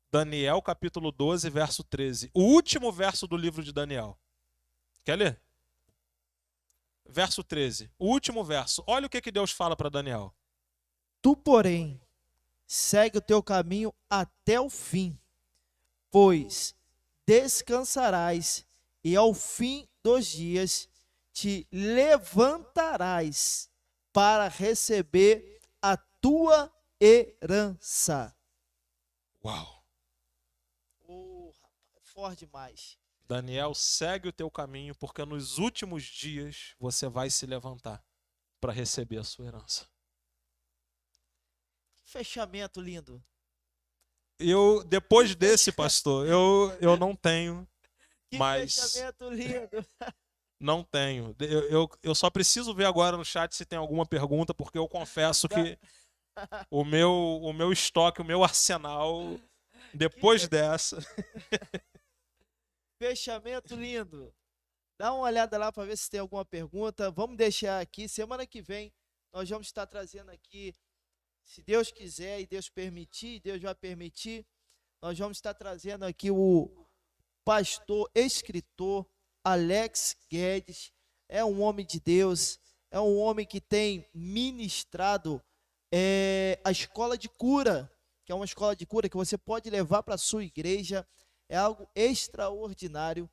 Daniel capítulo 12, verso 13. O último verso do livro de Daniel. Quer ler? Verso 13. O último verso. Olha o que Deus fala para Daniel. Tu, porém, segue o teu caminho até o fim, pois descansarás e ao fim dos dias te levantarás para receber a tua herança. Uau! Rapaz, forte demais. Daniel, segue o teu caminho, porque nos últimos dias você vai se levantar para receber a sua herança. Fechamento lindo. Depois desse, pastor, eu não tenho. Que mas fechamento lindo. Não tenho. Eu só preciso ver agora no chat se tem alguma pergunta, porque eu confesso que o meu estoque, o meu arsenal, depois dessa... Fechamento lindo. Dá uma olhada lá para ver se tem alguma pergunta. Vamos deixar aqui. Semana que vem nós vamos estar trazendo aqui, se Deus quiser e Deus permitir, Deus vai permitir, nós vamos estar trazendo aqui o pastor, escritor Alex Guedes. É um homem de Deus, é um homem que tem ministrado a escola de cura, que é uma escola de cura que você pode levar para a sua igreja. É algo extraordinário.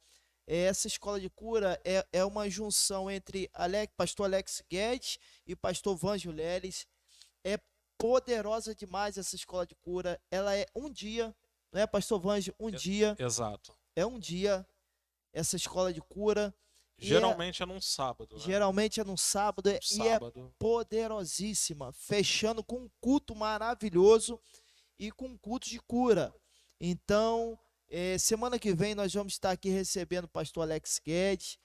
Essa escola de cura é uma junção entre pastor Alex Guedes e pastor Vanjo Leles. É poderosa demais essa escola de cura. Ela é um dia, não é, pastor Vanjo? Um dia. Exato. É um dia essa escola de cura. Geralmente é num sábado, né? Geralmente é num sábado, e é Sábado. poderosíssima, fechando com um culto maravilhoso e com um culto de cura. Então, semana que vem nós vamos estar aqui recebendo o pastor Alex Guedes.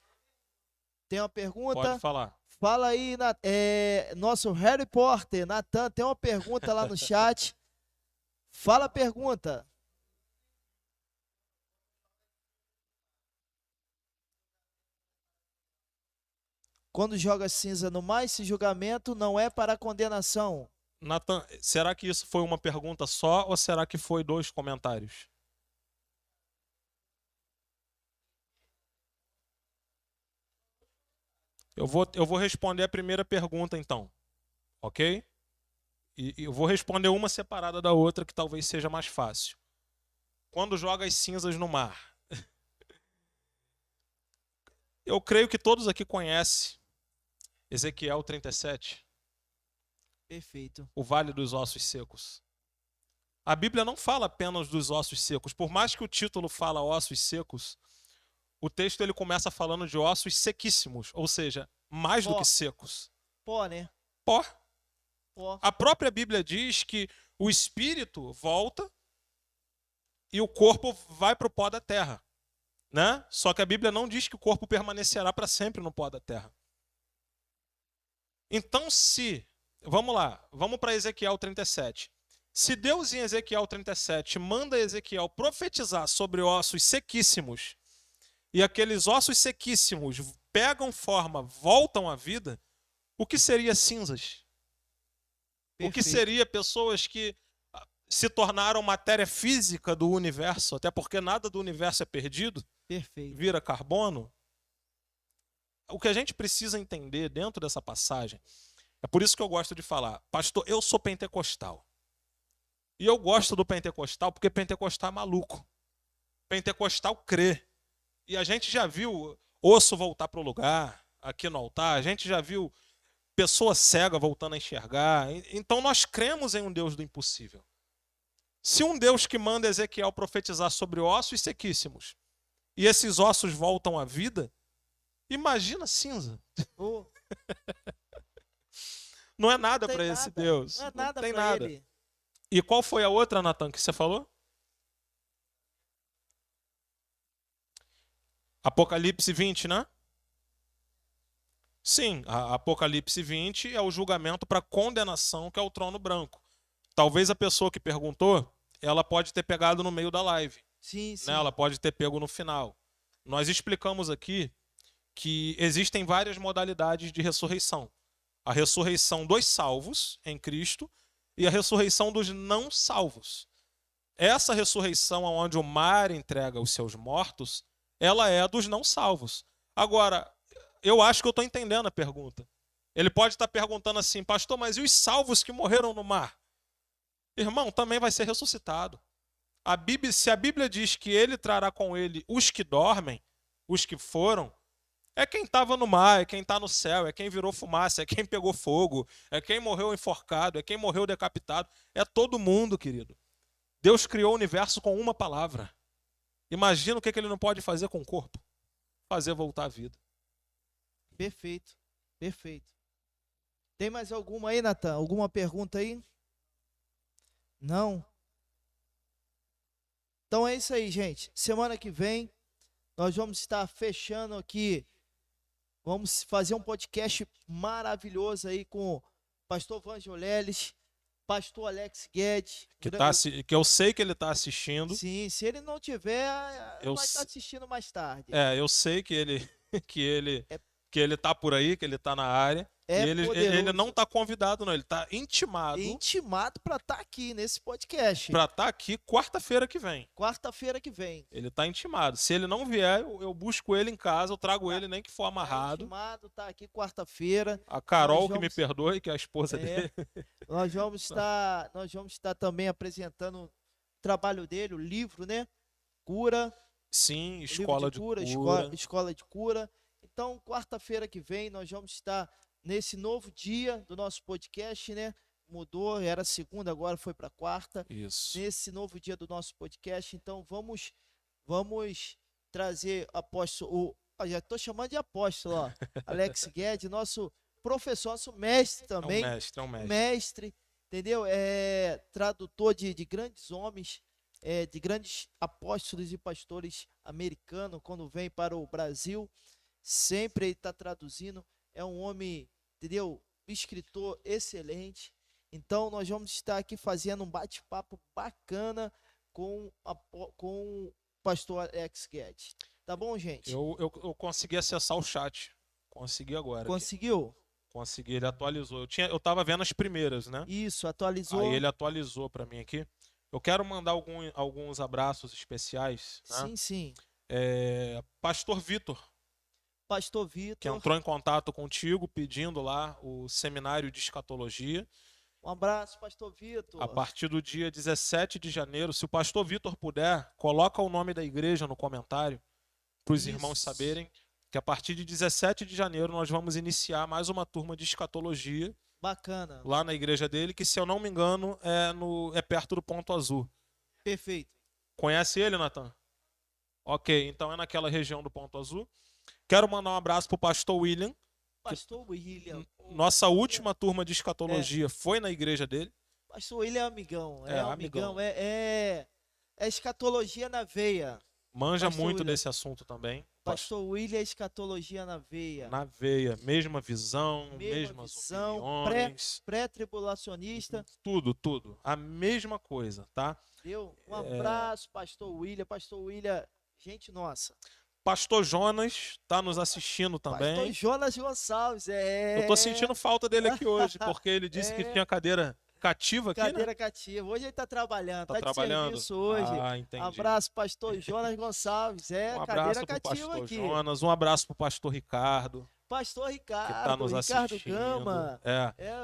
Tem uma pergunta? Pode falar. Fala aí, nosso Harry Potter, Natan, tem uma pergunta lá no chat. Fala a pergunta. Quando joga cinza no mar, esse julgamento não é para condenação. Natan, será que isso foi uma pergunta só ou será que foi 2 comentários? Eu vou responder a primeira pergunta então, ok? E eu vou responder uma separada da outra que talvez seja mais fácil. Quando joga as cinzas no mar? Eu creio que todos aqui conhecem Ezequiel 37. Perfeito. O Vale dos Ossos Secos. A Bíblia não fala apenas dos ossos secos. Por mais que o título fala ossos secos, o texto ele começa falando de ossos sequíssimos, ou seja, mais do que secos. Pó, né? Pó. Pó. A própria Bíblia diz que o espírito volta e o corpo vai para o pó da terra, né? Só que a Bíblia não diz que o corpo permanecerá para sempre no pó da terra. Então, vamos lá, vamos para Ezequiel 37. Se Deus em Ezequiel 37 manda Ezequiel profetizar sobre ossos sequíssimos, e aqueles ossos sequíssimos pegam forma, voltam à vida, o que seria cinzas? Perfeito. O que seria pessoas que se tornaram matéria física do universo, até porque nada do universo é perdido, Perfeito. Vira carbono? O que a gente precisa entender dentro dessa passagem, é por isso que eu gosto de falar, pastor, eu sou pentecostal. E eu gosto do pentecostal porque pentecostal é maluco. Pentecostal crê. E a gente já viu osso voltar para o lugar, aqui no altar, a gente já viu pessoa cega voltando a enxergar. Então nós cremos em um Deus do impossível. Se um Deus que manda Ezequiel profetizar sobre ossos sequíssimos, e esses ossos voltam à vida, imagina cinza. Oh. Não é nada para esse Deus. Não é nada tem pra nada. ele. E qual foi a outra, Natan, que você falou? Apocalipse 20, né? Sim, a Apocalipse 20 é o julgamento para condenação, que é o trono branco. Talvez a pessoa que perguntou, ela pode ter pegado no meio da live. Sim, sim. Né? Ela pode ter pego no final. Nós explicamos aqui que existem várias modalidades de ressurreição. A ressurreição dos salvos em Cristo e a ressurreição dos não salvos. Essa ressurreição onde o mar entrega os seus mortos, ela é dos não salvos. Agora, eu acho que eu estou entendendo a pergunta. Ele pode estar perguntando assim, pastor, mas e os salvos que morreram no mar? Irmão, também vai ser ressuscitado. Se a Bíblia diz que ele trará com ele os que dormem, os que foram, é quem estava no mar, é quem está no céu, é quem virou fumaça, é quem pegou fogo, é quem morreu enforcado, é quem morreu decapitado. É todo mundo, querido. Deus criou o universo com uma palavra. Imagina o que ele não pode fazer com o corpo. Fazer voltar à vida. Perfeito, perfeito. Tem mais alguma aí, Natan? Alguma pergunta aí? Não? Então é isso aí, gente. Semana que vem, nós vamos estar fechando aqui. Vamos fazer um podcast maravilhoso aí com o pastor Vangelis, pastor Alex Guedes. Que eu sei que ele está assistindo. Sim, se ele não tiver, vai estar assistindo mais tarde. Eu sei que ele tá por aí, que ele tá na área. Ele não tá convidado, não. Ele tá intimado. Intimado para estar aqui nesse podcast. Para estar aqui quarta-feira que vem. Quarta-feira que vem. Ele tá intimado. Se ele não vier, eu busco ele em casa, eu trago ele, nem que for amarrado. Intimado, tá aqui quarta-feira. A Carol, que me perdoe, que é a esposa dele. Nós vamos estar também apresentando o trabalho dele, o livro, né? Cura. Sim, Escola de Cura. Escola de Cura. Então, quarta-feira que vem, nós vamos estar nesse novo dia do nosso podcast, né? Mudou, era segunda, agora foi para quarta. Isso. Nesse novo dia do nosso podcast. Então, vamos trazer já estou chamando de apóstolo, ó. Alex Guedes, nosso professor, nosso mestre também. É um mestre. Mestre, entendeu? É tradutor de grandes homens, de grandes apóstolos e pastores americanos, quando vem para o Brasil, sempre ele está traduzindo. É um homem, entendeu? Escritor excelente. Então, nós vamos estar aqui fazendo um bate-papo bacana com o pastor Alex Guedes. Tá bom, gente? Eu consegui acessar o chat. Consegui agora. Conseguiu? Consegui, ele atualizou. Eu tava vendo as primeiras, né? Isso, atualizou. Aí ele atualizou para mim aqui. Eu quero mandar alguns abraços especiais, né? Sim, sim. Pastor Vitor, Pastor Vitor, que entrou em contato contigo pedindo lá o seminário de escatologia. um abraço, Pastor Vitor. A partir do dia 17 de janeiro, se o Pastor Vitor puder, coloca o nome da igreja no comentário para os irmãos saberem que a partir de 17 de janeiro nós vamos iniciar mais uma turma de escatologia. Bacana. Lá na igreja dele, que se eu não me engano é perto do Ponto Azul. Perfeito. Conhece ele, Natan? Ok, então é naquela região do Ponto Azul. Quero mandar um abraço pro pastor William. Pastor William. Nossa última turma de escatologia foi na igreja dele. Pastor William é amigão. Amigão. É escatologia na veia. Manja Pastor muito William. desse assunto também. Pastor William é escatologia na veia. Na veia, mesma visão, mesmas visão, opiniões. Pré-tribulacionista. Tudo. A mesma coisa, tá? Deu? Um abraço, Pastor William. Pastor William, gente nossa. Pastor Jonas tá nos assistindo também. Pastor Jonas Gonçalves, Eu tô sentindo falta dele aqui hoje, porque ele disse que tinha cadeira cativa aqui, cadeira né? cativa. Hoje ele tá trabalhando, Tá de trabalhando? serviço hoje. Entendi. Abraço, Pastor Jonas Gonçalves. Um Cadeira abraço pro cativa pastor aqui. Jonas, um abraço pro pastor Ricardo, Pastor que Ricardo, tá nos Ricardo assistindo. Gama.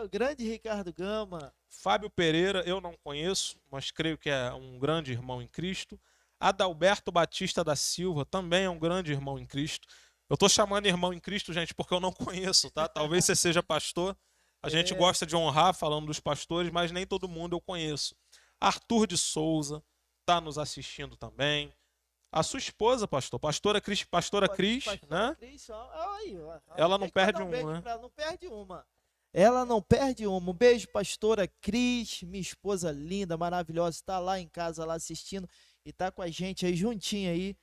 O grande Ricardo Gama. Fábio Pereira, eu não conheço, mas creio que é um grande irmão em Cristo. Adalberto Batista da Silva também é um grande irmão em Cristo. Eu tô chamando irmão em Cristo, gente, porque eu não conheço, tá? Talvez você seja pastor. A gente gosta de honrar falando dos pastores, mas nem todo mundo eu conheço. Arthur de Souza tá nos assistindo também. A sua esposa, pastora Cris, né? Cris, ó, Ela não perde um, né? Não perde uma. Ela não perde uma. Um beijo, pastora Cris, minha esposa linda, maravilhosa, está lá em casa, lá assistindo e tá com a gente aí, juntinho aí.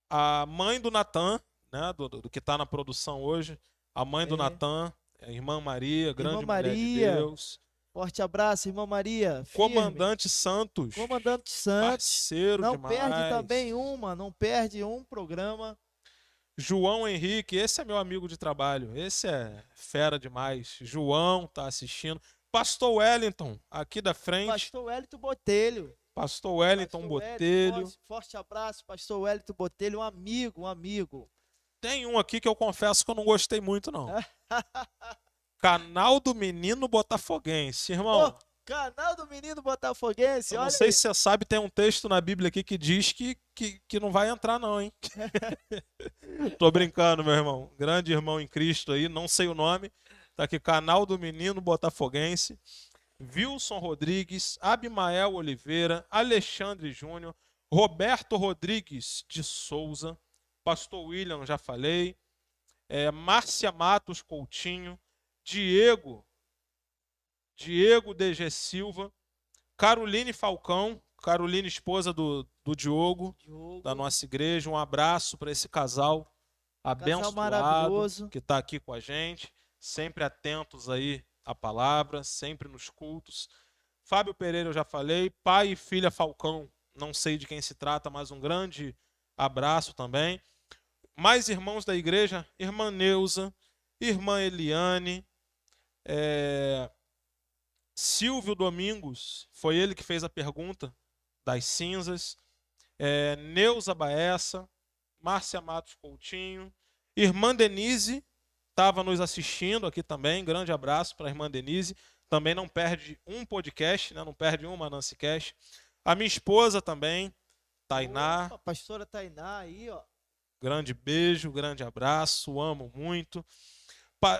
A mãe do Natan, né, do que tá na produção hoje, a mãe do Natan, a irmã Maria, grande mulher de Deus. Forte abraço, irmã Maria. Comandante Santos. Comandante Santos. Parceiro não demais. Perde também não perde um programa. João Henrique, esse é meu amigo de trabalho, esse é fera demais. João tá assistindo. Pastor Wellington, aqui da frente. Pastor Wellington Botelho. Pastor Wellington Botelho. Forte abraço, Pastor Wellington Botelho, um amigo. Tem um aqui que eu confesso que eu não gostei muito, não. Canal do Menino Botafoguense, irmão. Canal do Menino Botafoguense, eu não sei se você sabe, tem um texto na Bíblia aqui que diz que não vai entrar não, hein? Tô brincando, meu irmão. Grande irmão em Cristo aí, não sei o nome. Tá aqui, Canal do Menino Botafoguense. Wilson Rodrigues, Abimael Oliveira, Alexandre Júnior, Roberto Rodrigues de Souza, Pastor William, já falei, Márcia Matos Coutinho, Diego DG Silva, Caroline Falcão, Caroline, esposa do Diogo, da nossa igreja. Um abraço para esse casal abençoado maravilhoso que está aqui com a gente, sempre atentos aí à palavra, sempre nos cultos. Fábio Pereira eu já falei, pai e filha Falcão, não sei de quem se trata, mas um grande abraço também. Mais irmãos da igreja, irmã Neuza, irmã Eliane, Silvio Domingos, foi ele que fez a pergunta das cinzas, Neuza Baessa, Márcia Matos Coutinho, irmã Denise, estava nos assistindo aqui também, grande abraço para a irmã Denise, também não perde um podcast, né? Não perde uma Nancy Cash. A minha esposa também, Tainá. Opa, pastora Tainá aí, ó. Grande beijo, grande abraço, amo muito.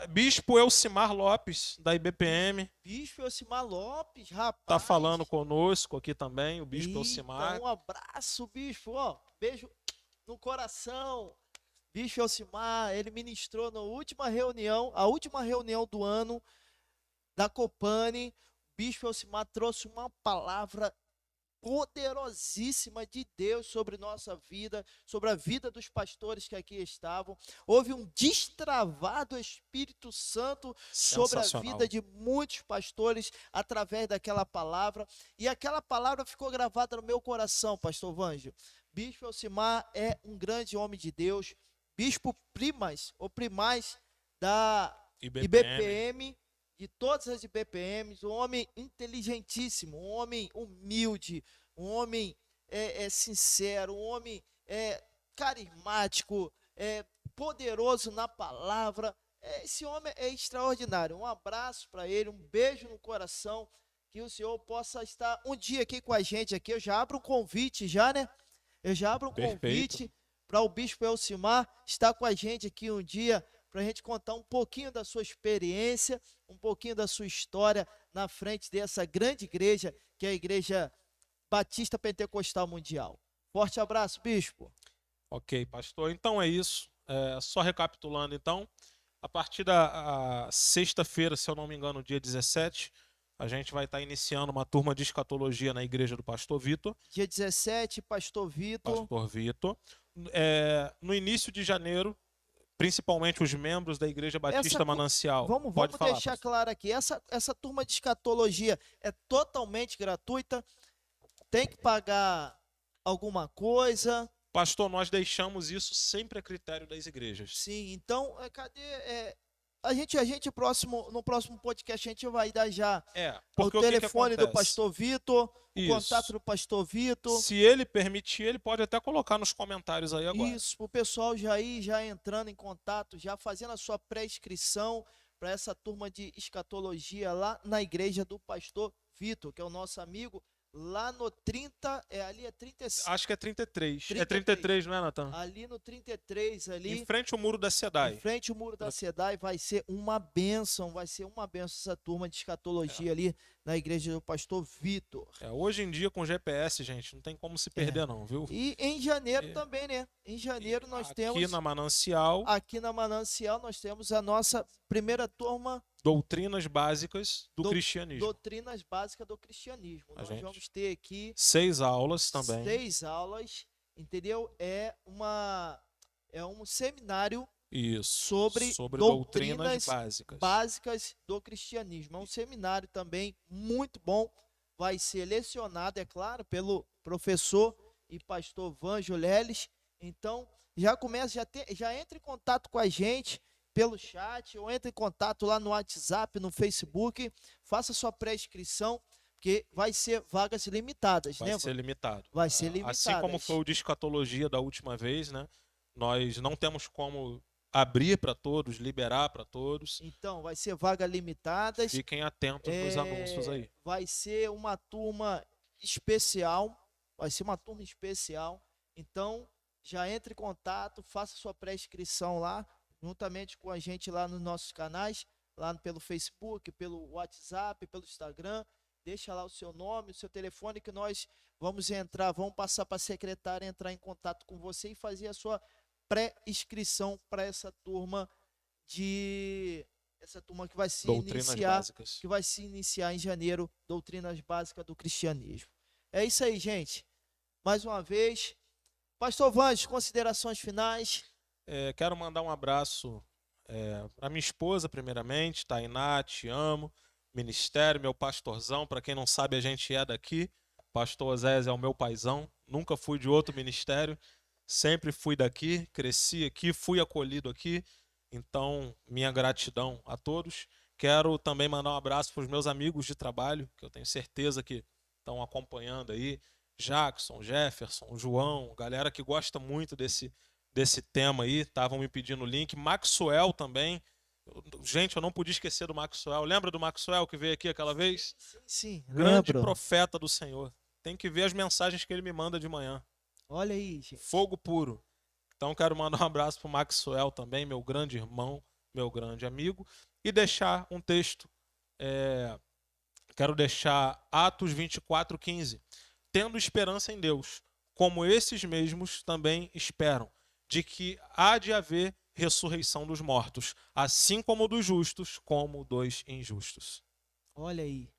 Bispo Elcimar Lopes, da IBPM. Bispo Elcimar Lopes, rapaz. Tá falando conosco aqui também, o Bispo Elcimar. Um abraço, Bispo, ó. Beijo no coração. Bispo Elcimar, ele ministrou na última reunião, a última reunião do ano da Copane. Bispo Elcimar trouxe uma palavra poderosíssima de Deus sobre nossa vida, sobre a vida dos pastores que aqui estavam. Houve um destravar do Espírito Santo sobre a vida de muitos pastores através daquela palavra, e aquela palavra ficou gravada no meu coração, pastor Vanjo. Bispo Elcimar é um grande homem de Deus, bispo primas ou primaz da IBPM, de todas as IBPMs, um homem inteligentíssimo, um homem humilde, um homem sincero, um homem carismático, poderoso na palavra. Esse homem é extraordinário. Um abraço para ele, um beijo no coração, que o Senhor possa estar um dia aqui com a gente. Aqui eu já abro um convite, né? Eu já abro um convite para o Bispo Elcimar estar com a gente aqui um dia, para a gente contar um pouquinho da sua experiência, um pouquinho da sua história na frente dessa grande igreja, que é a Igreja Batista Pentecostal Mundial. Forte abraço, Bispo. Ok, pastor. Então é isso. Só recapitulando, então, a partir da sexta-feira, se eu não me engano, dia 17, a gente vai estar iniciando uma turma de escatologia na igreja do pastor Vitor. Dia 17, pastor Vitor. Pastor Vitor. No início de janeiro, principalmente os membros da Igreja Batista Manancial. Vamos deixar claro aqui, essa turma de escatologia é totalmente gratuita, tem que pagar alguma coisa? Pastor, nós deixamos isso sempre a critério das igrejas. Sim, então, cadê... no próximo podcast a gente vai dar já o telefone do pastor Vitor, o contato do pastor Vitor. Se ele permitir, ele pode até colocar nos comentários aí agora. Isso, o pessoal já entrando em contato, já fazendo a sua pré-inscrição para essa turma de escatologia lá na igreja do pastor Vitor, que é o nosso amigo, lá no 30, ali é 35. Acho que é 33. É 33, não é, Natan? Ali no 33, ali. Em frente ao Muro da SEDAI. Em frente ao Muro da SEDAI, vai ser uma bênção essa turma de escatologia ali na igreja do pastor Vitor. Hoje em dia com GPS, gente, não tem como se perder não, viu? E em janeiro também, né? Em janeiro nós temos... Aqui na Manancial. Aqui na Manancial nós temos a nossa primeira turma... Doutrinas básicas do cristianismo. Doutrinas básicas do cristianismo. Nós vamos ter aqui 6 aulas também. 6 aulas, entendeu? É um seminário sobre doutrinas básicas do cristianismo. É um seminário também muito bom. Vai ser lecionado, é claro, pelo professor e pastor Vanjo Leles. Então, já entra em contato com a gente pelo chat, ou entre em contato lá no WhatsApp, no Facebook, faça sua pré-inscrição, porque vai ser vagas limitadas, né? Vai ser limitado. Vai ser limitado. Assim como foi o de escatologia da última vez, né? Nós não temos como abrir para todos, liberar para todos. Então, vai ser vagas limitadas. Fiquem atentos nos anúncios aí. Vai ser uma turma especial, então já entre em contato, faça sua pré-inscrição lá, juntamente com a gente lá nos nossos canais, lá pelo Facebook, pelo WhatsApp, pelo Instagram. Deixa lá o seu nome, o seu telefone, que nós vamos passar para a secretária entrar em contato com você e fazer a sua pré-inscrição para essa turma que vai se iniciar em janeiro, Doutrinas Básicas do Cristianismo. É isso aí, gente. Mais uma vez, pastor Vanjo, considerações finais. Quero mandar um abraço para minha esposa, primeiramente, Tainá, te amo. Ministério, meu pastorzão, para quem não sabe, a gente é daqui. Pastor Oséias é o meu paizão, nunca fui de outro ministério, sempre fui daqui, cresci aqui, fui acolhido aqui. Então, minha gratidão a todos. Quero também mandar um abraço para os meus amigos de trabalho, que eu tenho certeza que estão acompanhando aí. Jackson, Jefferson, João, galera que gosta muito desse tema aí, estavam me pedindo o link. Maxwell também. Gente, eu não podia esquecer do Maxwell. Lembra do Maxwell que veio aqui aquela vez? Sim, grande profeta do Senhor. Tem que ver as mensagens que ele me manda de manhã. Olha aí, gente. Fogo puro. Então quero mandar um abraço para o Maxwell também, meu grande irmão, meu grande amigo. E deixar um texto. Quero deixar Atos 24:15. Tendo esperança em Deus, como esses mesmos também esperam, de que há de haver ressurreição dos mortos, assim como dos justos, como dos injustos. Olha aí.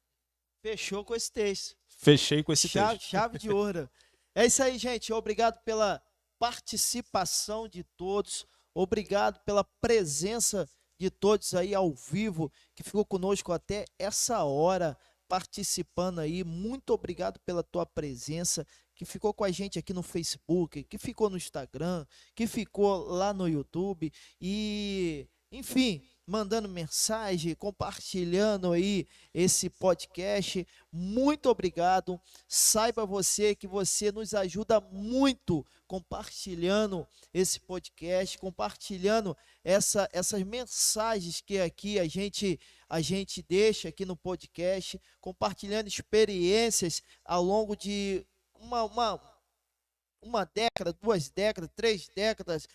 Fechou com esse texto. Fechei com esse texto. Chave de ouro. É isso aí, gente. Obrigado pela participação de todos. Obrigado pela presença de todos aí ao vivo, que ficou conosco até essa hora, participando aí. Muito obrigado pela tua presença, que ficou com a gente aqui no Facebook, que ficou no Instagram, que ficou lá no YouTube e, enfim, mandando mensagem, compartilhando aí esse podcast. Muito obrigado. Saiba você que você nos ajuda muito compartilhando esse podcast, compartilhando essas mensagens que aqui a gente deixa aqui no podcast, compartilhando experiências ao longo de uma década, 2 décadas, 3 décadas,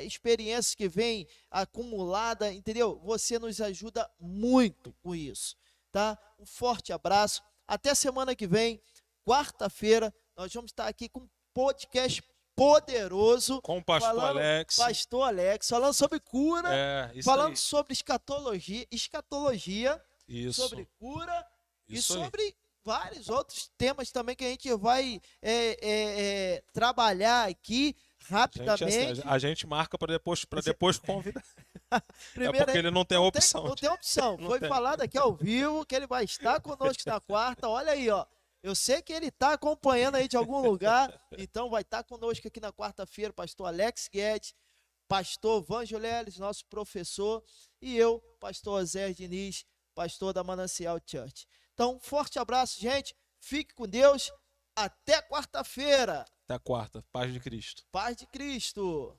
experiências que vêm acumulada, entendeu? Você nos ajuda muito com isso, tá? Um forte abraço. Até semana que vem, quarta-feira, nós vamos estar aqui com um podcast poderoso. Com o pastor Alex. Pastor Alex, falando sobre cura, falando aí. sobre escatologia, Isso. sobre cura Isso e aí. sobre vários outros temas também que a gente vai trabalhar aqui rapidamente. A gente marca para depois convidar. Primeiro, porque ele não tem opção. Não tem opção. Foi falado aqui ao vivo que ele vai estar conosco na quarta. Olha aí, ó. Eu sei que ele está acompanhando aí de algum lugar, então vai estar conosco aqui na quarta-feira, pastor Alex Guedes, pastor Vangelis, nosso professor, e eu, pastor Zé Diniz, pastor da Manancial Church. Então, forte abraço, gente. Fique com Deus. Até quarta-feira. Até quarta. Paz de Cristo. Paz de Cristo.